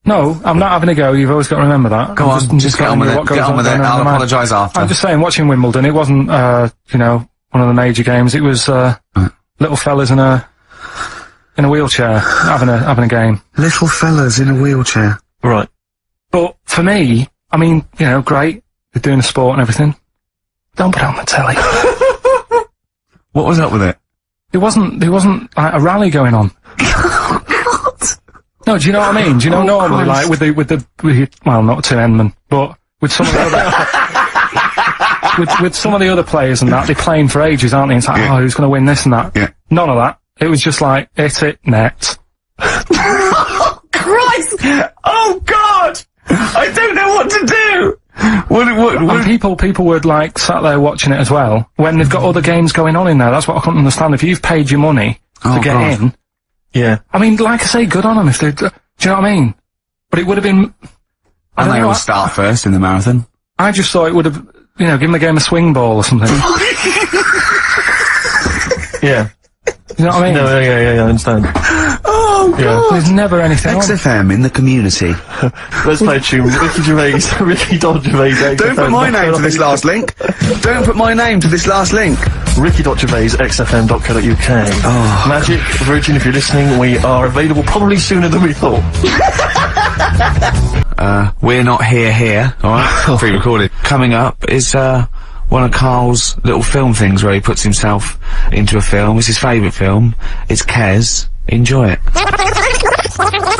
No, I'm not having a go. You've always got to remember that. Go on, just get on with it. Get on with it. I'll apologise after. I'm just saying, watching Wimbledon, it wasn't, one of the major games. It was, little fellas in a wheelchair having a game. Little fellas in a wheelchair. Right. But for me, I mean, great. They're doing a sport and everything. Don't put it on the telly. What was up with it? There wasn't like a rally going on. No, do you know what I mean? Do you know normally, like, with well, not Tim Henman, but with some of the other, with some of the other players and that, they're playing for ages, aren't they? It's like, who's gonna win this and that? Yeah. None of that. It was just like, hit it, net. Oh, Christ! Oh, God! I don't know what to do! And people were, like, sat there watching it as well, when they've got other games going on in there. That's what I couldn't understand. If you've paid your money to get in, yeah. I mean, like I say, good on them if they, do you know what I mean? But it would have been, and they all start first in the marathon. I just thought it would have, given the game a swing ball or something. Yeah. You know what I mean? No, yeah, I understand. Oh, God. Yeah. There's never anything XFM in the community. Let's play a tune. Ricky Gervais, Ricky.Gervais. Don't put my name to this last link. Don't put my name to this last link. Ricky.Gervais, XFM.co.uk. Oh. Magic, Virgin, if you're listening, we are available probably sooner than we thought. We're not here, alright? Pre-recorded. Coming up is, one of Karl's little film things where he puts himself into a film. It's his favourite film. It's Kes. Enjoy it.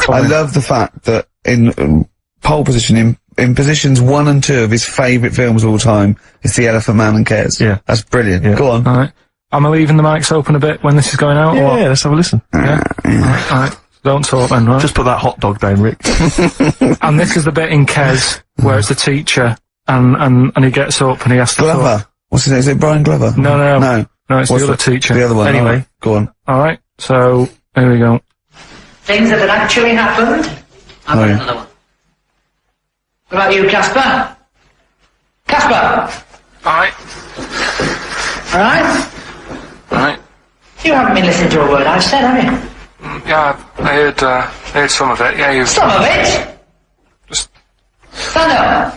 I love the fact that in pole position in in positions 1 and 2 of his favourite films of all time. It's The Elephant Man and Kes. Yeah. That's brilliant. Yeah. Go on. Alright. Am I leaving the mics open a bit when this is going out? Yeah, or? yeah, let's have a listen. Yeah. Alright. Don't talk then, right? Just put that hot dog down, Rick. And this is the bit in Kes where it's the teacher and he gets up and he has to Glover. What's his name? Is it Brian Glover? No, it's What's the other teacher. The other one. Anyway. Right. Go on. Alright, so, here we go. Things that had actually happened. I've got another one. What about you, Casper? Casper! Alright. Alright? Alright. You haven't been listening to a word I've said, have you? Yeah, I heard some of it. Yeah, you... Some of it? Just... Stand up.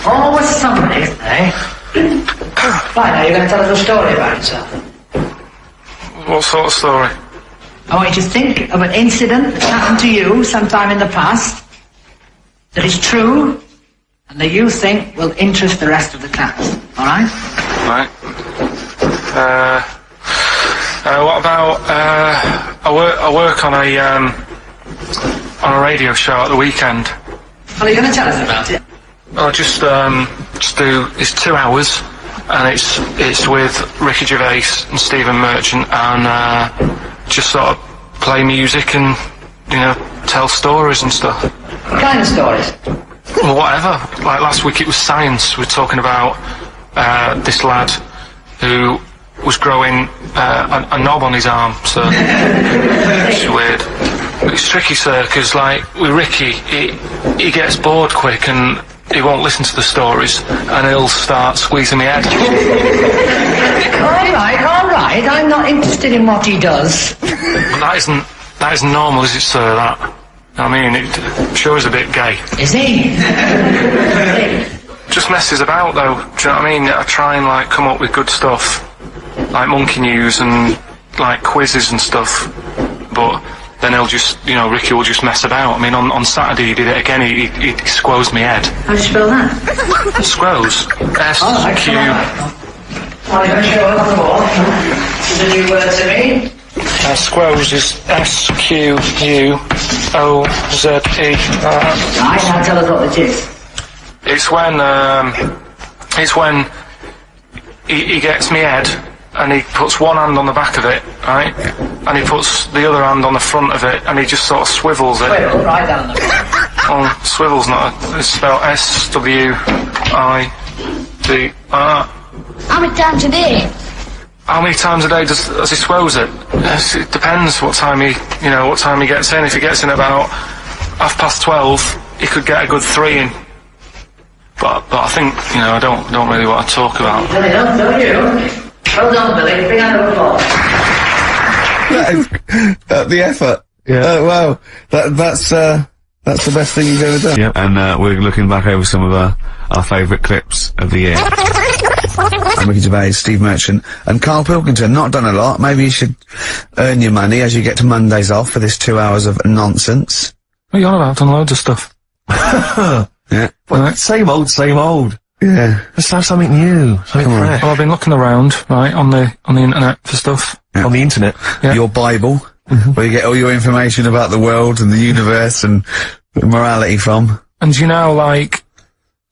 Always somebody, isn't there? Right, now you're going to tell us a story about yourself. What sort of story? I want you to think of an incident that happened to you sometime in the past that is true and that you think will interest the rest of the class. Alright? Right. What about, I work on a radio show at the weekend. Well, are you going to tell us about it? I'll just do, it's 2 hours, and it's with Ricky Gervais and Stephen Merchant, and, just sort of play music and, you know, tell stories and stuff. What kind of stories? Well, whatever. Like last week it was science. We're talking about, this lad who was growing, a knob on his arm, so it's weird. It's tricky, sir, because, like, with Ricky, he gets bored quick and he won't listen to the stories, and he'll start squeezing my head. Alright, I'm not interested in what he does. But that isn't normal, is it, sir, that? I mean, it sure is a bit gay. Is he? Just messes about, though, do you know what I mean? I try and, like, come up with good stuff, like monkey news and, like, quizzes and stuff, but then he'll just, you know, Ricky will just mess about. I mean, on Saturday he did it again, he squoze me head. How do you spell that? Squoze. S-Q... Well, you're going to show it on the wall. This is a new word to me. Squoze is S-Q-U-O-Z-E. Right, now tell us what it is. It's when he gets me head and he puts one hand on the back of it, right? And he puts the other hand on the front of it and he just sort of swivels it. Swivel, right down the Oh, swivel's not it's spelled S-W-I-V-R. How many times a day? How many times a day does he swells it? It depends what time he gets in. If he gets in about 12:30, he could get a good 3 in. But I think, you know, I don't really want to talk about. Don't you? Well done, Billy. Big hand of applause. That is, the effort. Yeah. Wow. That's the best thing you've ever done. Yep. And we're looking back over some of our favourite clips of the year. I'm Ricky Gervais, Steve Merchant, and Karl Pilkington. Not done a lot. Maybe you should earn your money as you get to Mondays off for this 2 hours of nonsense. What are you on about? I've done loads of stuff. Yeah. Well, same old. Yeah. Let's have something new, something fresh. Well, I've been looking around, right, on the internet for stuff. Yeah. On the internet. Yeah. Your Bible, where you get all your information about the world and the universe and morality from. And you know, like,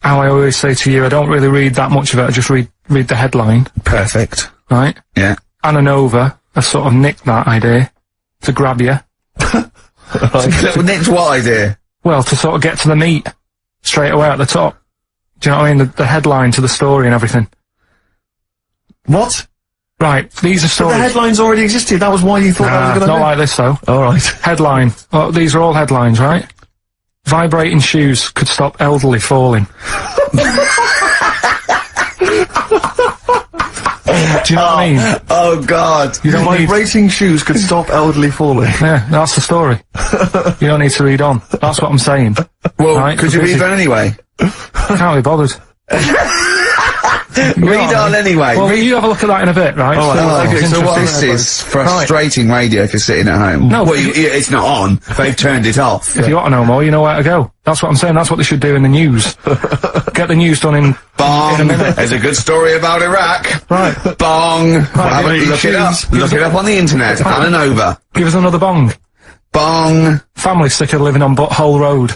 how I always say to you, I don't really read that much of it, I just read the headline. Perfect. Right? Yeah. Anna Nova has sort of nicked that idea to grab you. Nicked what idea? Well, to sort of get to the meat straight away at the top. Do you know what I mean? The headline to the story and everything. What? Right, these are But stories. the headlines already existed, that was why you thought that was a good not idea? like this though. Alright. Headline. Well, these are all headlines, right? Vibrating shoes could stop elderly falling. Do you know what I mean? Oh, God. You don't need... Vibrating shoes could stop elderly falling. Yeah, that's the story. You don't need to read on. That's what I'm saying. Well, Right, could you read on anyway? Can't be bothered. Read on anyway. Well, you have a look at that in a bit, right? Okay, so what this is frustrating radio if you're sitting at home. No, well, it's not on. They've turned it off. If you want to know more, you know where to go. That's what I'm saying. That's what they should do in the news. Get the news done in Bong. a minute. There's a good story about Iraq. Right. Bong. Look it up. Look it up on the internet. Anna Nova. Give us another bong. Bong. Family sick of living on Butthole Road.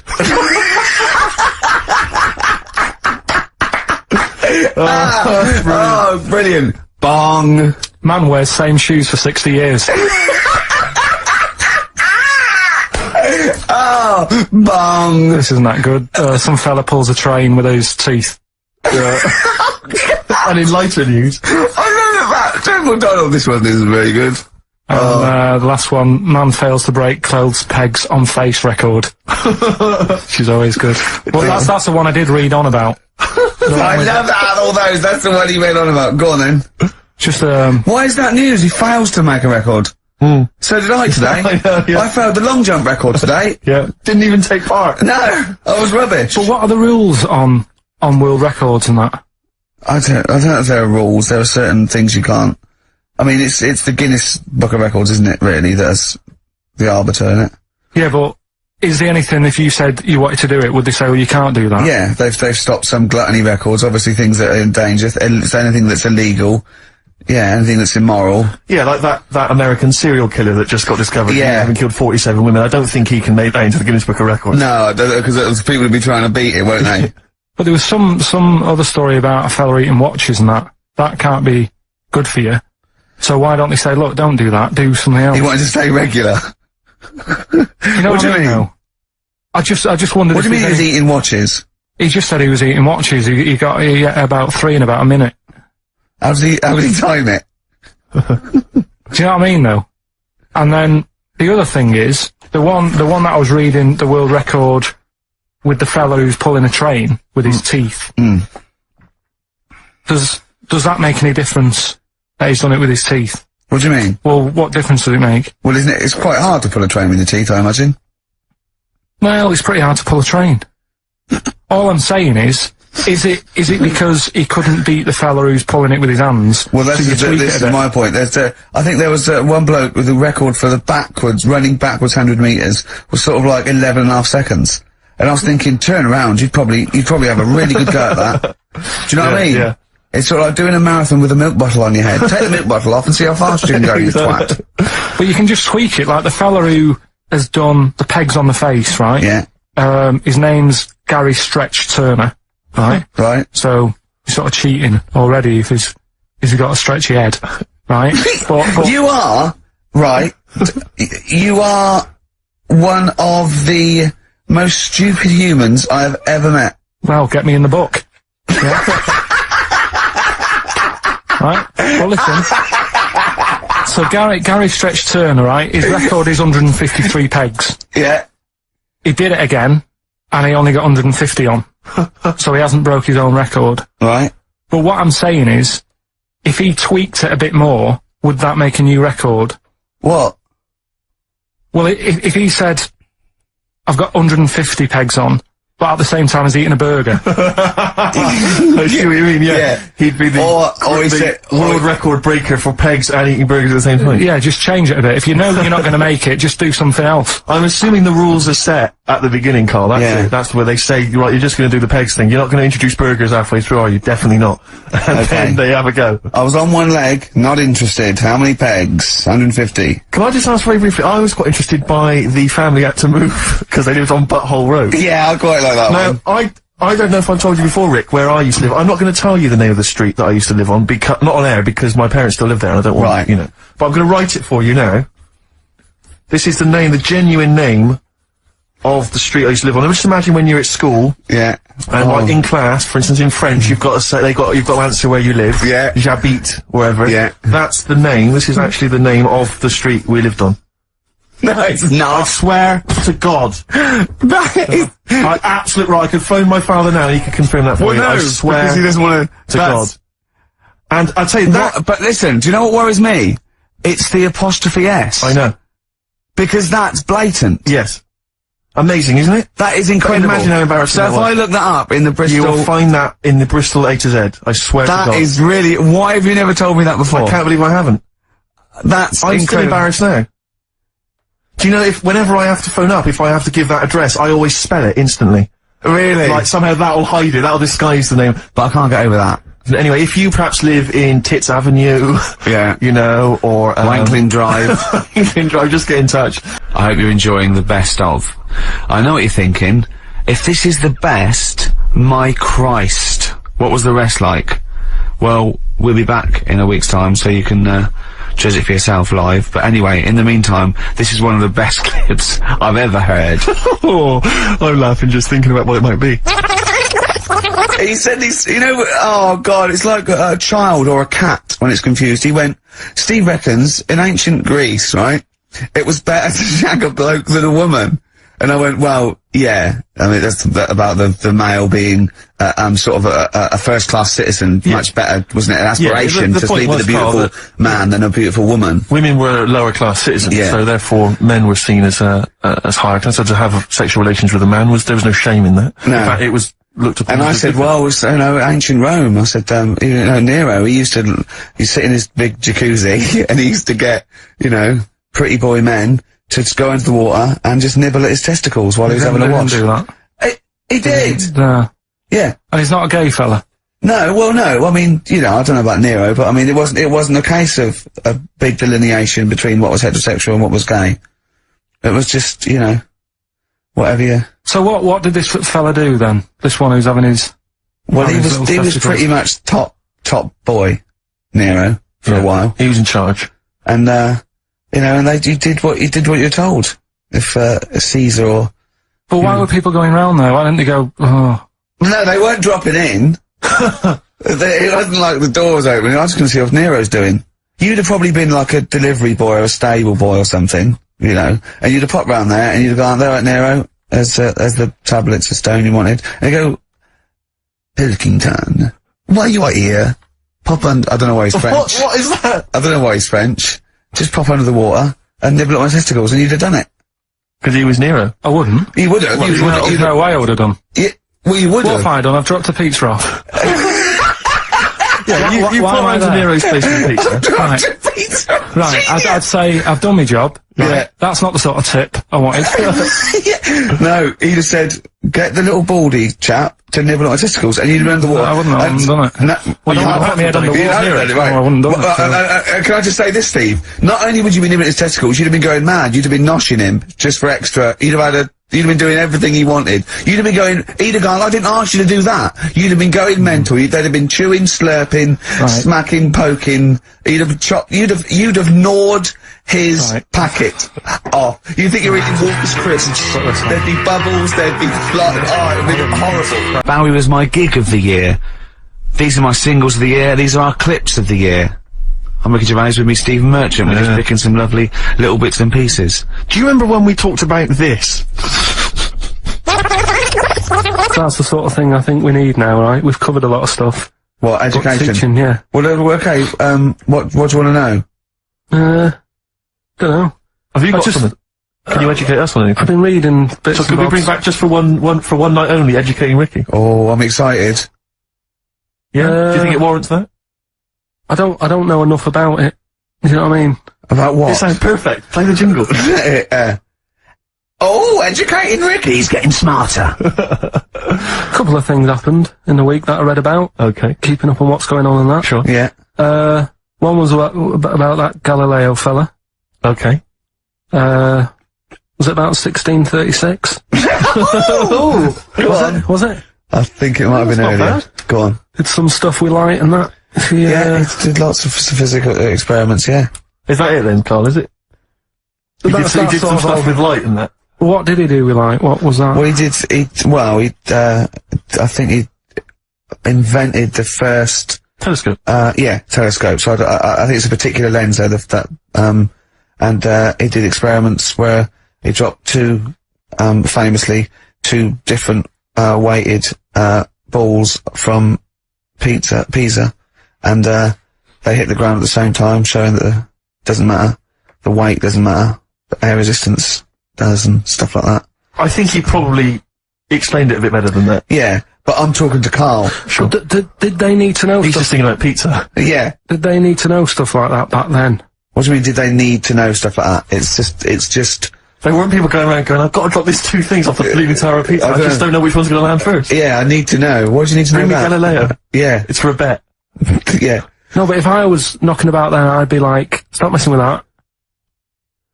Oh, brilliant. Bong. Man wears same shoes for 60 years. Oh, bong. This isn't that good. Some fella pulls a train with his teeth. And in lighter news. I remember that. Jack McDonald, this one isn't very good. And the last one, man fails to break clothes pegs on face record. She's always good. Well, that's the one I did read on about. I love that, all those. That's the one he went on about. Go on then. Just, Why is that news? He fails to make a record. So did I today. I know, yeah. I failed the long jump record today. Yeah. Didn't even take part. No, I was rubbish. but what are the rules on world records and that? I don't know if there are rules. There are certain things you can't. I mean, it's the Guinness Book of Records, isn't it, really? That's the arbiter, isn't it? Yeah, but is there anything, if you said you wanted to do it, would they say, well, you can't do that? Yeah, they've stopped some gluttony records, obviously things that are in danger, it's anything that's illegal, yeah, anything that's immoral. Yeah, like that American serial killer that just got discovered. Yeah. Having killed 47 women. I don't think he can make that into the Guinness Book of Records. No, because people would be trying to beat it, won't they? But there was some other story about a fella eating watches and that. That can't be good for you. So why don't they say, look, don't do that, do something else? He wanted to stay regular. You know what I mean? Though? I just wondered. What do you mean he was eating watches? He just said he was eating watches. He got about 3 in about a minute. How did he time it? Do you know what I mean, though? And then the other thing is the one that I was reading, the world record with the fella who's pulling a train with his teeth. Does that make any difference that he's done it with his teeth? What do you mean? Well, what difference does it make? Well, isn't it? It's quite hard to pull a train with your teeth, I imagine. Well, it's pretty hard to pull a train. All I'm saying is it because he couldn't beat the fella who's pulling it with his hands? Well, this is my point. I think there was one bloke with a record for the running backwards 100 metres was sort of like 11.5 seconds. And I was thinking, turn around, you'd probably have a really good go at that. Do you know what I mean? Yeah. It's sort of like doing a marathon with a milk bottle on your head. Take the milk bottle off and see how fast you can go, you twat. But you can just tweak it, like the fella who has done the pegs on the face, right? Yeah. His name's Gary Stretch Turner, right? Right. So, he's sort of cheating already if he's got a stretchy head, right? but you are, right, you are one of the most stupid humans I have ever met. Well, get me in the book. Yeah. Right? Well, listen. So Gary Stretch Turner, right? His record is 153 pegs. Yeah. He did it again, and he only got 150 on. So he hasn't broke his own record. Right. But what I'm saying is, if he tweaked it a bit more, would that make a new record? What? Well, if he said, I've got 150 pegs on, but at the same time as eating a burger. I see what you mean, yeah. He'd be the world record breaker for pegs and eating burgers at the same time. Yeah, just change it a bit. If you know that you're not going to make it, just do something else. I'm assuming the rules are set at the beginning, Carl. That's it. That's where they say, right, you're just going to do the pegs thing. You're not going to introduce burgers halfway through, are you? Definitely not. And then they have a go. I was on one leg, not interested. How many pegs? 150. Can I just ask very briefly, I was quite interested by the family had to move, because they lived on Butthole Road. Yeah, I quite like that one. I don't know if I've told you before, Rick, where I used to live. I'm not going to tell you the name of the street that I used to live on, not on air, because my parents still live there, and I don't want, you know. But I'm going to write it for you now. This is the genuine name of the street I used to live on. Just imagine when you're at school. Yeah. And like in class, for instance, in French, you've got to say, you've got to answer where you live. Yeah. J'habite, wherever. Yeah. That's the name. This is actually the name of the street we lived on. No, it's not. I swear to God. That is... I could phone my father now and he could confirm that for you. No, I swear because he doesn't want to God. And I'll tell you that... But listen, do you know what worries me? It's the apostrophe S. I know. Because that's blatant. Yes. Amazing, isn't it? That is incredible. But imagine how embarrassing that was. So if I look that up in the Bristol... You will find that in the Bristol A to Z. I swear to God. That is really... Why have you never told me that before? I can't believe I haven't. That's I'm still embarrassed now. Do you know, whenever I have to phone up, if I have to give that address, I always spell it instantly. Really? Like, somehow that'll hide it, that'll disguise the name. But I can't get over that. Anyway, if you perhaps live in Tits Avenue, Yeah. you know, or Wankling Drive. Wankling Drive, just get in touch. I hope you're enjoying the best of. I know what you're thinking. If this is the best, my Christ, what was the rest like? Well, we'll be back in a week's time, so you can, judge it for yourself live. But anyway, in the meantime, this is one of the best clips I've ever heard. Oh, I'm laughing just thinking about what it might be. He said he's, you know, oh god, it's like a child or a cat when it's confused. He went, Steve reckons, in ancient Greece, right, it was better to shag a bloke than a woman. And I went, well, yeah, I mean, that's about the male being, sort of a first-class citizen, much better, wasn't it, an aspiration to sleep with a beautiful man than a beautiful woman. Women were lower-class citizens, so therefore men were seen as higher class, so to have sexual relations with a man there was no shame in that. No. In fact, it was looked upon. And I said, well, it's, you know, ancient Rome. I said, you know, Nero, he'd sit in his big jacuzzi and he used to get, you know, pretty boy men to just go into the water and just nibble at his testicles while he was having a wash. Do that. He did. Yeah. And he's not a gay fella. No, well, no. I mean, you know, I don't know about Nero, but I mean, it wasn't a case of a big delineation between what was heterosexual and what was gay. It was just, you know, whatever you. So what did this fella do then? This one who's having his. Well, he was pretty much top boy, Nero, for a while. He was in charge. And, you know, and you did what you're told. If Caesar or. But why were people going round there? Why didn't they go, oh. No, they weren't dropping in. It wasn't like the door was open. I was going to see what Nero's doing. You'd have probably been like a delivery boy or a stable boy or something, you know, and you'd have popped round there and you'd have gone, there, right, Nero, as the tablets of stone you wanted. And you go, Pilkington, why you are here? Pop under, I don't know why he's French. What is that? I don't know why he's French. Just pop under the water and nibble at my testicles and you'd have done it. Because he was Nero. I wouldn't. You would have. There's no way I would have done. Yeah, well, you would have. What have I done? I've dropped a pizza off. Yeah, you put around to Nero's place with pizza. Right, I'd say I've done my job. Right? Yeah. That's not the sort of tip I wanted. No, he just said, get the little baldy chap to nibble at my testicles, and you'd run the water. I wouldn't have done it. No, Well, you put me head on the water. I wouldn't have done it. Can I just say this, Steve? Not only would you be nibbling at his testicles, you'd have been going mad, you'd have been noshing him, just for extra, you'd have been doing everything he wanted. You'd have been going, he'd have gone, I didn't ask you to do that. You'd have been going mental. They'd have been chewing, slurping, smacking, poking. You'd have gnawed his packet off. You think you're eating Walker's crisps. There'd be bubbles, there'd be blood. Oh, it'd be horrible. Bowie was my gig of the year. These are my singles of the year. These are our clips of the year. I'm Ricky Gervais with me, Stephen Merchant. We're just picking some lovely little bits and pieces. Do you remember when we talked about this? That's the sort of thing I think we need now, right? We've covered a lot of stuff. What, education? Teaching, yeah. Well, okay, what do you want to know? Don't know. Have you got something? Can you educate us on anything? I've been reading bits. So could we bring back just for one night only, educating Ricky? Oh, I'm excited. Yeah? Do you think it warrants that? I don't know enough about it. You know what I mean? About what? It sounds perfect. Play the jingle. Oh, educating Ricky. He's getting smarter. A couple of things happened in the week that I read about. Okay. Keeping up on what's going on in that. Sure. Yeah. One was about that Galileo fella. Okay. Was it about 1636? Was it? I think it might have been earlier. Bad. Go on. Did some stuff with light and that. Yeah, he did lots of physical experiments, yeah. Is that it then, Carl, is it? He did some stuff with light and that. What did he do with light? What was that? Well, I think he invented the first telescope. Telescope. So I think it's a particular lens and he did experiments where he dropped famously two different weighted balls from Pisa, and they hit the ground at the same time, showing that it doesn't matter, the weight doesn't matter, the air resistance does, and stuff like that. I think he probably explained it a bit better than that. Yeah, but I'm talking to Karl. Sure. Did they need to know He's stuff? just thinking about pizza. Yeah. Did they need to know stuff like that back then? What do you mean, did they need to know stuff like that? It's just... There weren't people going around going, I've got to drop these two things off the Leaning Tower of Pizza. I just don't know which one's going to land first. Yeah, I need to know. What do you need to know Bring me about? Galileo. Yeah. It's for a bet. Yeah. No, but if I was knocking about there, I'd be like, stop messing with that.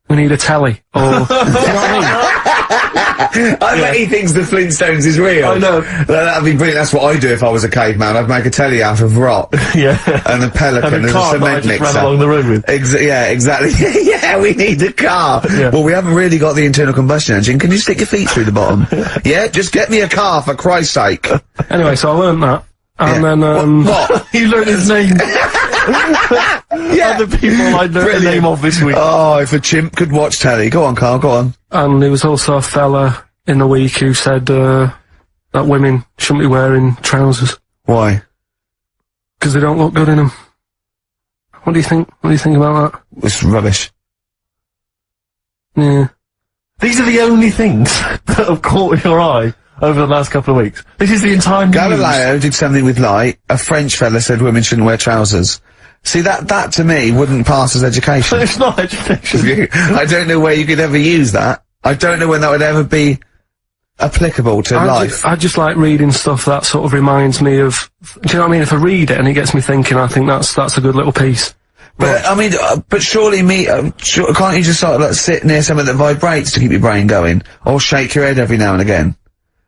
We need a telly. Or, you know what I mean? I bet he thinks the Flintstones is real. I know. That'd be brilliant. That's what I'd do if I was a caveman. I'd make a telly out of rock. Yeah. And a pelican And a and car a that I cement just ran mixer. along the road with. Yeah, exactly. Yeah, we need a car. Yeah. Well, we haven't really got the internal combustion engine. Can you stick your feet through the bottom? Yeah, just get me a car, for Christ's sake. Anyway, so I learned that. And Yeah. then, What? He learned his name. Yeah. Other people I learned the Brilliant. name of this week. Oh, if a chimp could watch telly. Go on, Carl, go on. and there was also a fella in the week who said, that women shouldn't be wearing trousers. Why? Because they don't look good in them. What do you think? What do you think about that? It's rubbish. Yeah. These are the only things that have caught your eye over the last couple of weeks. This is the entire news. Galileo did something with light. A French fella said women shouldn't wear trousers. See, that to me wouldn't pass as education. It's not education. I don't know where you could ever use that. I don't know when that would ever be applicable to life. I just like reading stuff that sort of reminds me of, do you know what I mean? If I read it and it gets me thinking, I think that's a good little piece. But, I mean, but surely can't you just sort of like sit near something that vibrates to keep your brain going? Or shake your head every now and again?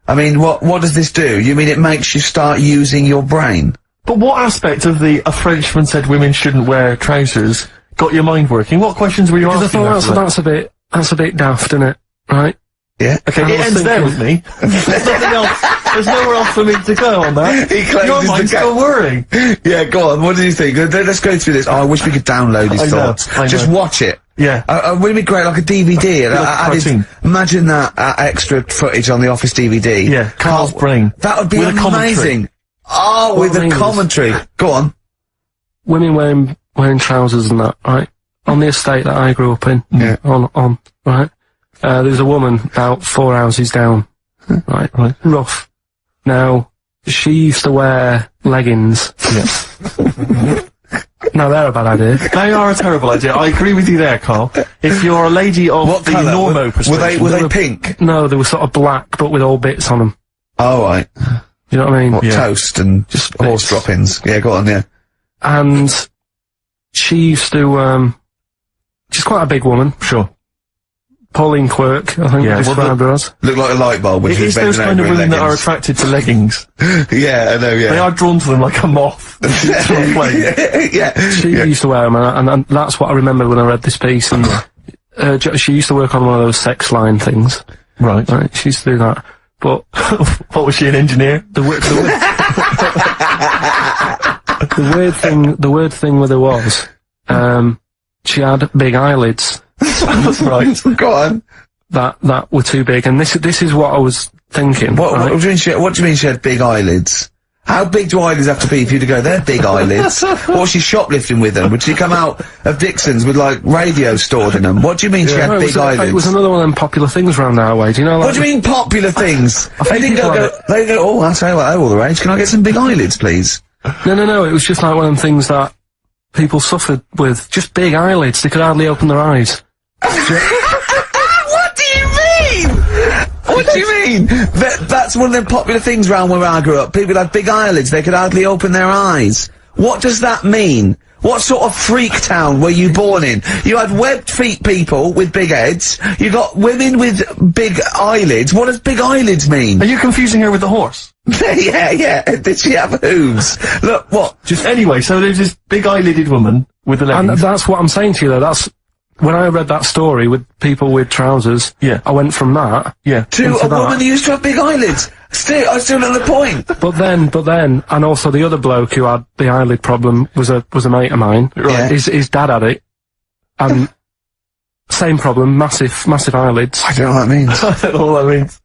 I mean, what does this do? You mean it makes you start using your brain? But what aspect of a Frenchman said women shouldn't wear trousers got your mind working? What questions were you Because I asking? thought that's a bit daft, isn't it? Right? Yeah. Okay, I it was ends there with me. There's nothing else. There's nowhere else for me to go on that. He claims Your it's mind's the still whirring. Yeah, go on, what do you think? Let's go through this. Oh, I wish we could download his I know, thoughts. I know. Just watch it. Yeah. Wouldn't it be great, like a DVD? Like a cartoon. Imagine that extra footage on the Office DVD. Yeah, Carl's brain. That would be With a commentary. amazing. Oh, with What I a mean is- commentary. Go on. Women wearing trousers and that, right? On the estate that I grew up in. Yeah. On, right? There's a woman about 4 houses down. Right? Rough. Now, she used to wear leggings. Yeah. Now they're a bad idea. They are a terrible idea. I agree with you there, Carl. If you're a lady of What the colour? Normo persuasion. Were they pink? No, they were sort of black, but with all bits on them. Oh, right. You know what I mean? What, Yeah. toast and Just horse bits. droppings? Yeah, go on, yeah. And she used to, she's quite a big woman. Sure. Pauline Quirk, I think Yeah, they described her as. Look like a light bulb when It she was is those bending kind of over in women that are leggings. attracted to leggings. Yeah, I know, yeah. They are drawn to them like a moth. to a flame. Yeah. She used to wear them, and that's what I remember when I read this piece. And she used to work on one of those sex line things. Right. Right, she used to do that. But What was she, an engineer? the weird thing with her was, she had big eyelids That's right. Go on. that were too big, and this is what I was thinking. What right? do you mean she had big eyelids? How big do eyelids have to be for you to go, they're big eyelids? What was she shoplifting with them? Would she come out of Dixon's with, like, radio stored in them? What do you mean she had No, big it eyelids? was another one of them popular things around our way. Do you know? Like, What do you mean popular things? They think didn't people go, have they go, oh, I'll tell you what, they're all the rage. Can I get some big eyelids, please? No. It was just like one of them things that people suffered with. Just big eyelids. They could hardly open their eyes. What do you mean? What do you mean? That's one of them popular things round where I grew up. People had big eyelids, they could hardly open their eyes. What does that mean? What sort of freak town were you born in? You had webbed feet people with big heads, you got women with big eyelids. What does big eyelids mean? Are you confusing her with the horse? Yeah. Did she have hooves? Look, what? Just anyway, so there's this big eyelidded woman with the And leggings. that's what I'm saying to you, though. That's when I read that story with people with trousers. Yeah. I went from that. Yeah. To into a that. woman who used to have big eyelids. I still know the point. But then, and also the other bloke who had the eyelid problem was a mate of mine. Right. His dad had it, and same problem, massive eyelids. I don't know what that means. I don't know what that means.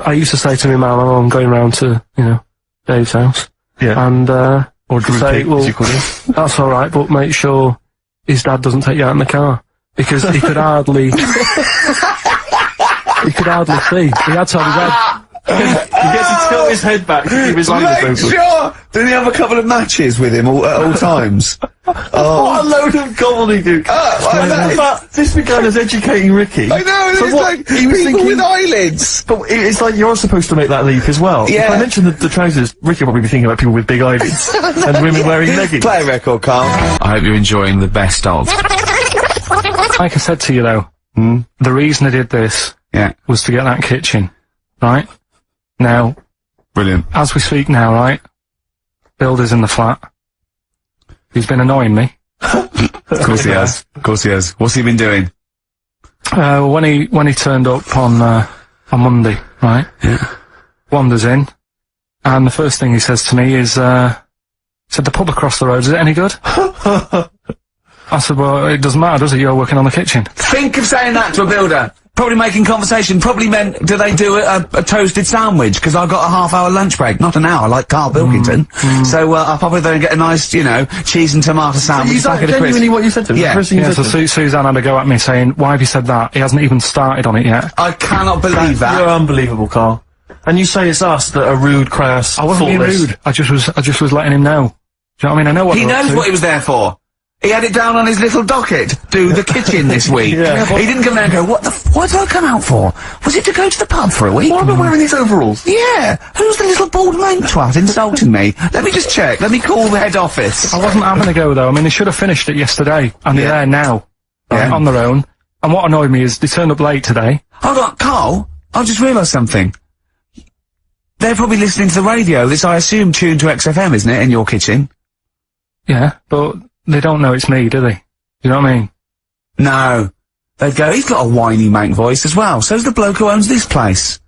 I used to say to my mum, I'm going round to, Dave's house, Yeah. and Or Drew say, Pig, well, as you call him. that's all right, but make sure his dad doesn't take you out in the car because he could hardly. He could hardly see. He had to have his head. He gets to tilt his head back to keep his eyes open. Sure! Did he have a couple of matches with him at all times? What a load of gobbledygook. But this began as educating Ricky. I know, So it's what, like he was people thinking, with eyelids. but it's like you're supposed to make that leap as well. Yeah. If I mentioned the trousers, Ricky will probably be thinking about people with big eyelids. And women wearing leggings. Play a record, Carl. I hope you're enjoying the best of. Like I said to you though, the reason I did this Yeah. was to get that kitchen, right? Now, Brilliant. as we speak now, right? Builder's in the flat. He's been annoying me. Of course he has. Of course he has. What's he been doing? When he turned up on Monday, right? Yeah. Wanders in, and the first thing he says to me is, said, the pub across the road, is it any good? I said, well, it doesn't matter, does it? You're working on the kitchen. Think of saying that to a builder. Probably making conversation. Probably meant, do they do a toasted sandwich? Because I've got a half-hour lunch break. Not an hour, like Karl Pilkington. So, I'll probably then get a nice, you know, cheese and tomato sandwich. Is that genuinely what you said to him? Yeah. The first thing you Yeah, said so to him? Suzanne had to go at me saying, why have you said that? He hasn't even started on it yet. I cannot believe that. You're unbelievable, Carl. And you say it's us that are rude, crass, I wasn't being thoughtless. rude. I just was letting him know. Do you know what I mean? I know what He they're up knows to. what he was there for. He had it down on his little docket. Do the kitchen this week. Yeah, but- He didn't come there and go, what did I come out for? Was it to go to the pub for a week? Why am I wearing these overalls? Yeah. Who's the little bald mate twat insulting me? Let me just check. Let me call the head office. I wasn't having a go though. I mean, they should have finished it yesterday, and they're there now, Yeah. on their own. And what annoyed me is they turned up late today. Hold on, Carl. I just realised something. They're probably listening to the radio. This, I assume, tuned to XFM, isn't it, in your kitchen? Yeah, but they don't know it's me, do they? You know what I mean? No. They'd go, he's got a whiny mank voice as well. So's the bloke who owns this place.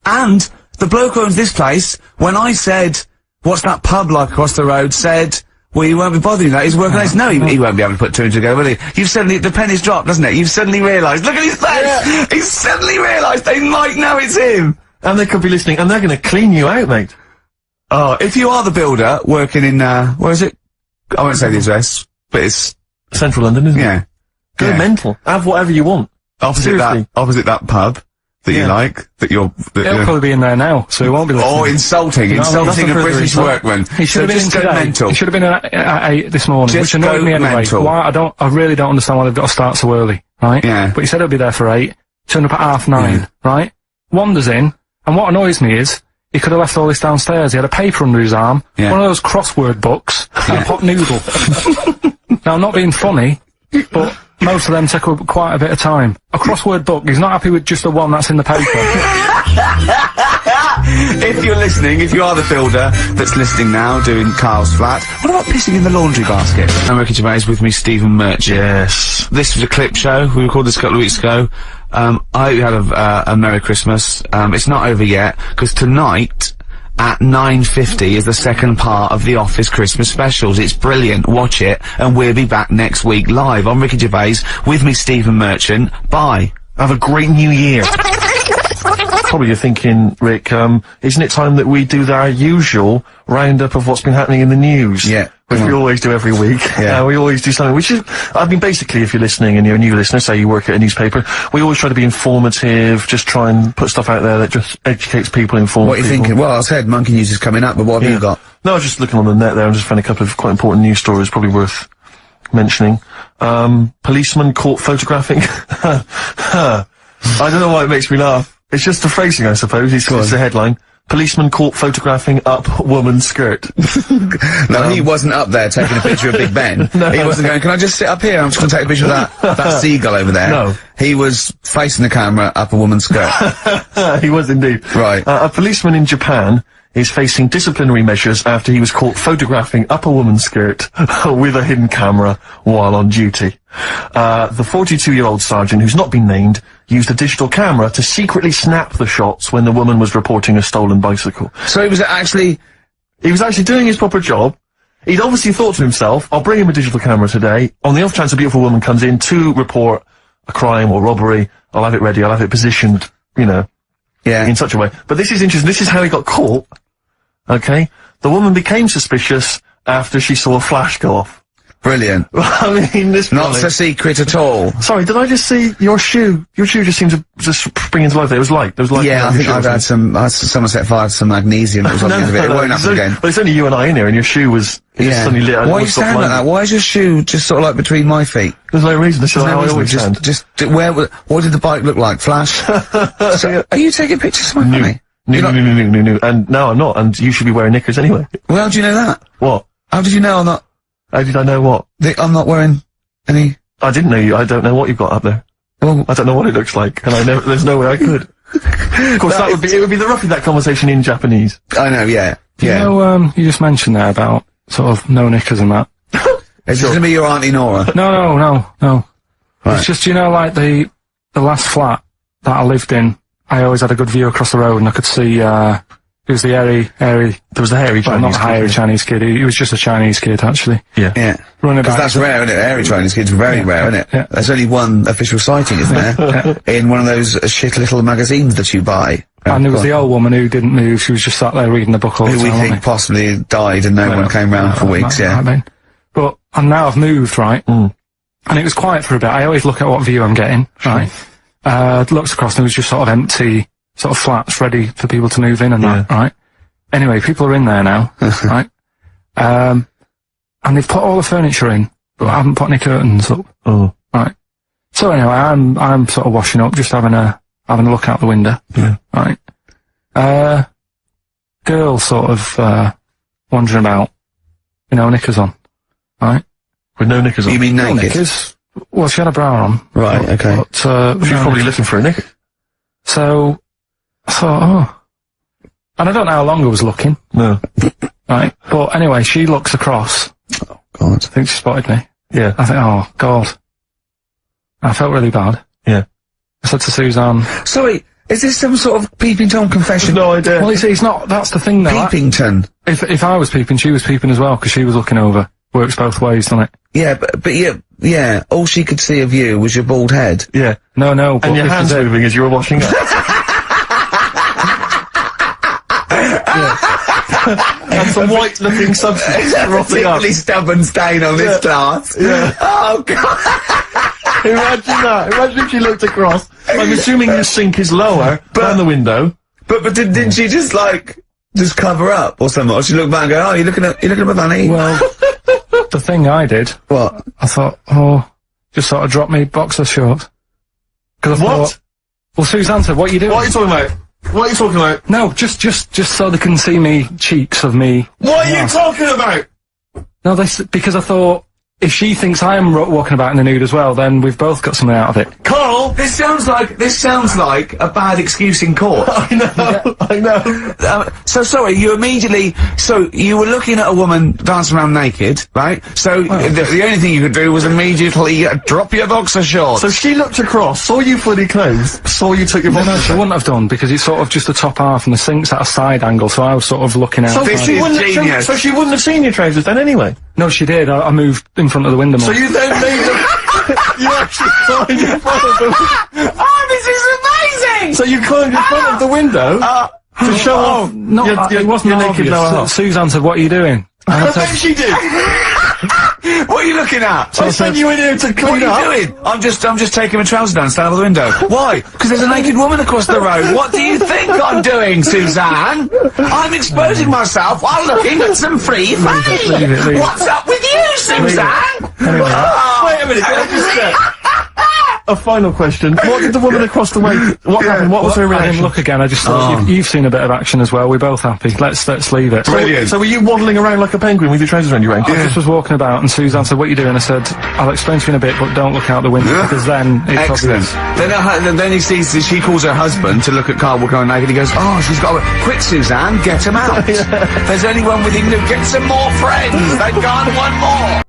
And the bloke who owns this place, when I said, what's that pub like across the road, said, well, you won't be bothering that, he's working on this. No, he won't be able to put two and two together, will he? You've suddenly, the penny's dropped, doesn't it? You've suddenly realised, look at his face! Yeah. He's suddenly realised they might know it's him! And they could be listening, and they're gonna clean you out, mate. Oh, if you are the builder, working in, where is it? I won't say the address, but it's, Central London, isn't it? yeah. Go Yeah. mental. Have whatever you want. Opposite that pub that you Yeah. like, that you're, He'll probably be in there now, so he won't be listening. oh, insulting No, that's a a further British insult. workman. He should have been in just go today. mental. He should have been at 8 this morning, Just which annoyed go me anyway. mental. Why? I really don't understand why they've got to start so early, right? Yeah. But he said he'll be there for 8, turned up at 9:30, right? Wanders in, and what annoys me is, he could have left all this downstairs. He had a paper under his arm, Yeah. one of those crossword books, and a pot noodle. Now, I'm not being funny, but most of them take up quite a bit of time. A crossword book, he's not happy with just the one that's in the paper. If you're listening, if you are the builder that's listening now, doing Carl's flat, what about pissing in the laundry basket? I'm Ricky Gervais, with me Stephen Merchant. Yes. This was a clip show. We recorded this a couple of weeks ago. I hope you had a Merry Christmas. It's not over yet, because tonight at 9:50 is the second part of The Office Christmas specials. It's brilliant. Watch it, and we'll be back next week live. I'm Ricky Gervais, with me Stephen Merchant. Bye. Have a great new year. Probably you're thinking, Rick, isn't it time that we do our usual roundup of what's been happening in the news? Yeah. Which we always do every week. Yeah. We always do something, which is, I mean, basically, if you're listening and you're a new listener, say you work at a newspaper, we always try to be informative, just try and put stuff out there that just educates people, informs What are you people. thinking? Well, I said Monkey News is coming up, but what have you got? No, I was just looking on the net there and just found a couple of quite important news stories, probably worth mentioning. Policeman caught photographing. I don't know why it makes me laugh. It's just the phrasing, I suppose. It's the headline. Policeman caught photographing up woman's skirt. No, he wasn't up there taking a picture of Big Ben. No. He wasn't going, can I just sit up here? I'm just going to take a picture of that seagull over there. No. He was facing the camera up a woman's skirt. He was indeed. Right. A policeman in Japan is facing disciplinary measures after he was caught photographing up a woman's skirt with a hidden camera while on duty. The 42-year-old sergeant, who's not been named, used a digital camera to secretly snap the shots when the woman was reporting a stolen bicycle. So he was actually... He was actually doing his proper job. He'd obviously thought to himself, I'll bring him a digital camera today. On the off chance a beautiful woman comes in to report a crime or robbery, I'll have it ready, I'll have it positioned, you know, Yeah. in such a way. But this is interesting. This is how he got caught. Okay? The woman became suspicious after she saw a flash go off. Brilliant. I mean, this Not so secret at all. Sorry, did I just see your shoe? Your shoe just seemed to just spring into life there. It was light. There was light. Yeah, I think I've had someone set fire to some magnesium that was on the end of it. It won't happen again. But it's only you and I in here, and your shoe was just suddenly lit. Why are you standing like that? Why is your shoe just sort of like between my feet? There's no reason. This is how I always stand. What did the bike look like? Flash? So, are you taking pictures of my funny? No. And no, I'm not. And you should be wearing knickers anyway. Well, how do you know that? What? How did you know I'm not? How did I know what? I'm not wearing any... I didn't know you. I don't know what you've got up there. Well, I don't know what it looks like, and there's no way I could. Of course, it would be roughly that conversation in Japanese. I know, yeah. You know, you just mentioned there about sort of no knickers and that. Is it gonna be your Auntie Nora? No. Right. It's just, you know, like the last flat that I lived in, I always had a good view across the road and I could see, it was the hairy, there was the hairy Chinese kid. Not the hairy Chinese kid, he was just a Chinese kid, actually. Yeah. Yeah. Because that's rare, isn't it? Hairy Chinese kids are very rare, isn't it? Yeah. There's only one official sighting, isn't there? In one of those shit little magazines that you buy. And there was the old woman who didn't move, she was just sat there reading the book all the time. Who we think possibly died and no one came round for weeks, yeah. But, and now I've moved, right? And it was quiet for a bit. I always look at what view I'm getting, right? Looked across and it was just sort of empty, sort of flats ready for people to move in and that, right? Anyway, people are in there now, right? And they've put all the furniture in, but I haven't put any curtains up. Oh. Right. So anyway, I'm sort of washing up, just having a look out the window. Yeah. Right. Girl sort of, wandering about, you know, knickers on. Right? With no knickers on? You mean naked? No knickers. Well, she had a bra on. Right, okay. But, she was probably looking for a knicker. So, I thought, and I don't know how long I was looking. No. Right. But anyway, she looks across. Oh, God. I think she spotted me. Yeah. I think, oh, God. I felt really bad. Yeah. I said to Suzanne... Sorry, is this some sort of Peeping Tom confession? No idea. Well, it's not, that's the thing though. Peepington. If I was peeping, she was peeping as well, because she was looking over. Works both ways, doesn't it? Yeah, but yeah, all she could see of you was your bald head. Yeah. No, but and your hands moving as you were washing up. And some white-looking substance frothing up. Particularly stubborn stain on this glass. Yeah. Oh, God. Imagine that. Imagine if she looked across. I'm assuming your sink is lower than the window. But didn't she just cover up or something? Or she looked back and go, oh, you're looking at my fanny? Well, the thing I did... What? I thought, just sort of drop me boxer shorts. Cause I thought, well, Suzanne said, what are you doing? What are you talking about? What are you talking about? No, just so they can see me cheeks of me. What are you talking about? No, because I thought, if she thinks I am walking about in the nude as well, then we've both got something out of it. Karl! This sounds like a bad excuse in court. I know. So sorry, you were looking at a woman dancing around naked, right? So the only thing you could do was immediately drop your boxer shorts. So she looked across, saw you fully clothed, saw you took your boxer No, she wouldn't have done, because it's sort of just the top half and the sink's at a side angle, so I was sort of looking out. So she wouldn't have seen your trousers then anyway? No, she did. I moved in front of the window more. So you then made you actually climbed in front of the window. Oh, this is amazing! So you climbed in front of the window to show off it wasn't your naked lower half. Suzanne said, what are you doing? And I bet she did! What are you looking at? So I sent you in here to clean up. What are you doing? I'm just taking my trousers down and stand by the window. Why? Because there's a naked woman across the road. What do you think I'm doing, Suzanne? I'm exposing myself while looking at some free fame. Leave it. What's up with you, Suzanne? Wait a minute, can I just get a final question? What did the woman across the way, what happened? What was her I reaction? didn't look again, I just thought, you've seen a bit of action as well, we're both happy. Let's leave it. Brilliant. So were you waddling around like a penguin with your trousers around your ankle? I just was walking about and Suzanne said, what are you doing? I said, I'll explain to you in a bit, but don't look out the window, because then it's Excellent. obvious. Then he sees that she calls her husband to look at Karl walking around naked. He goes, oh, she's got quick, Suzanne, get him out. There's only one with him. Get some more friends. They've gone one more.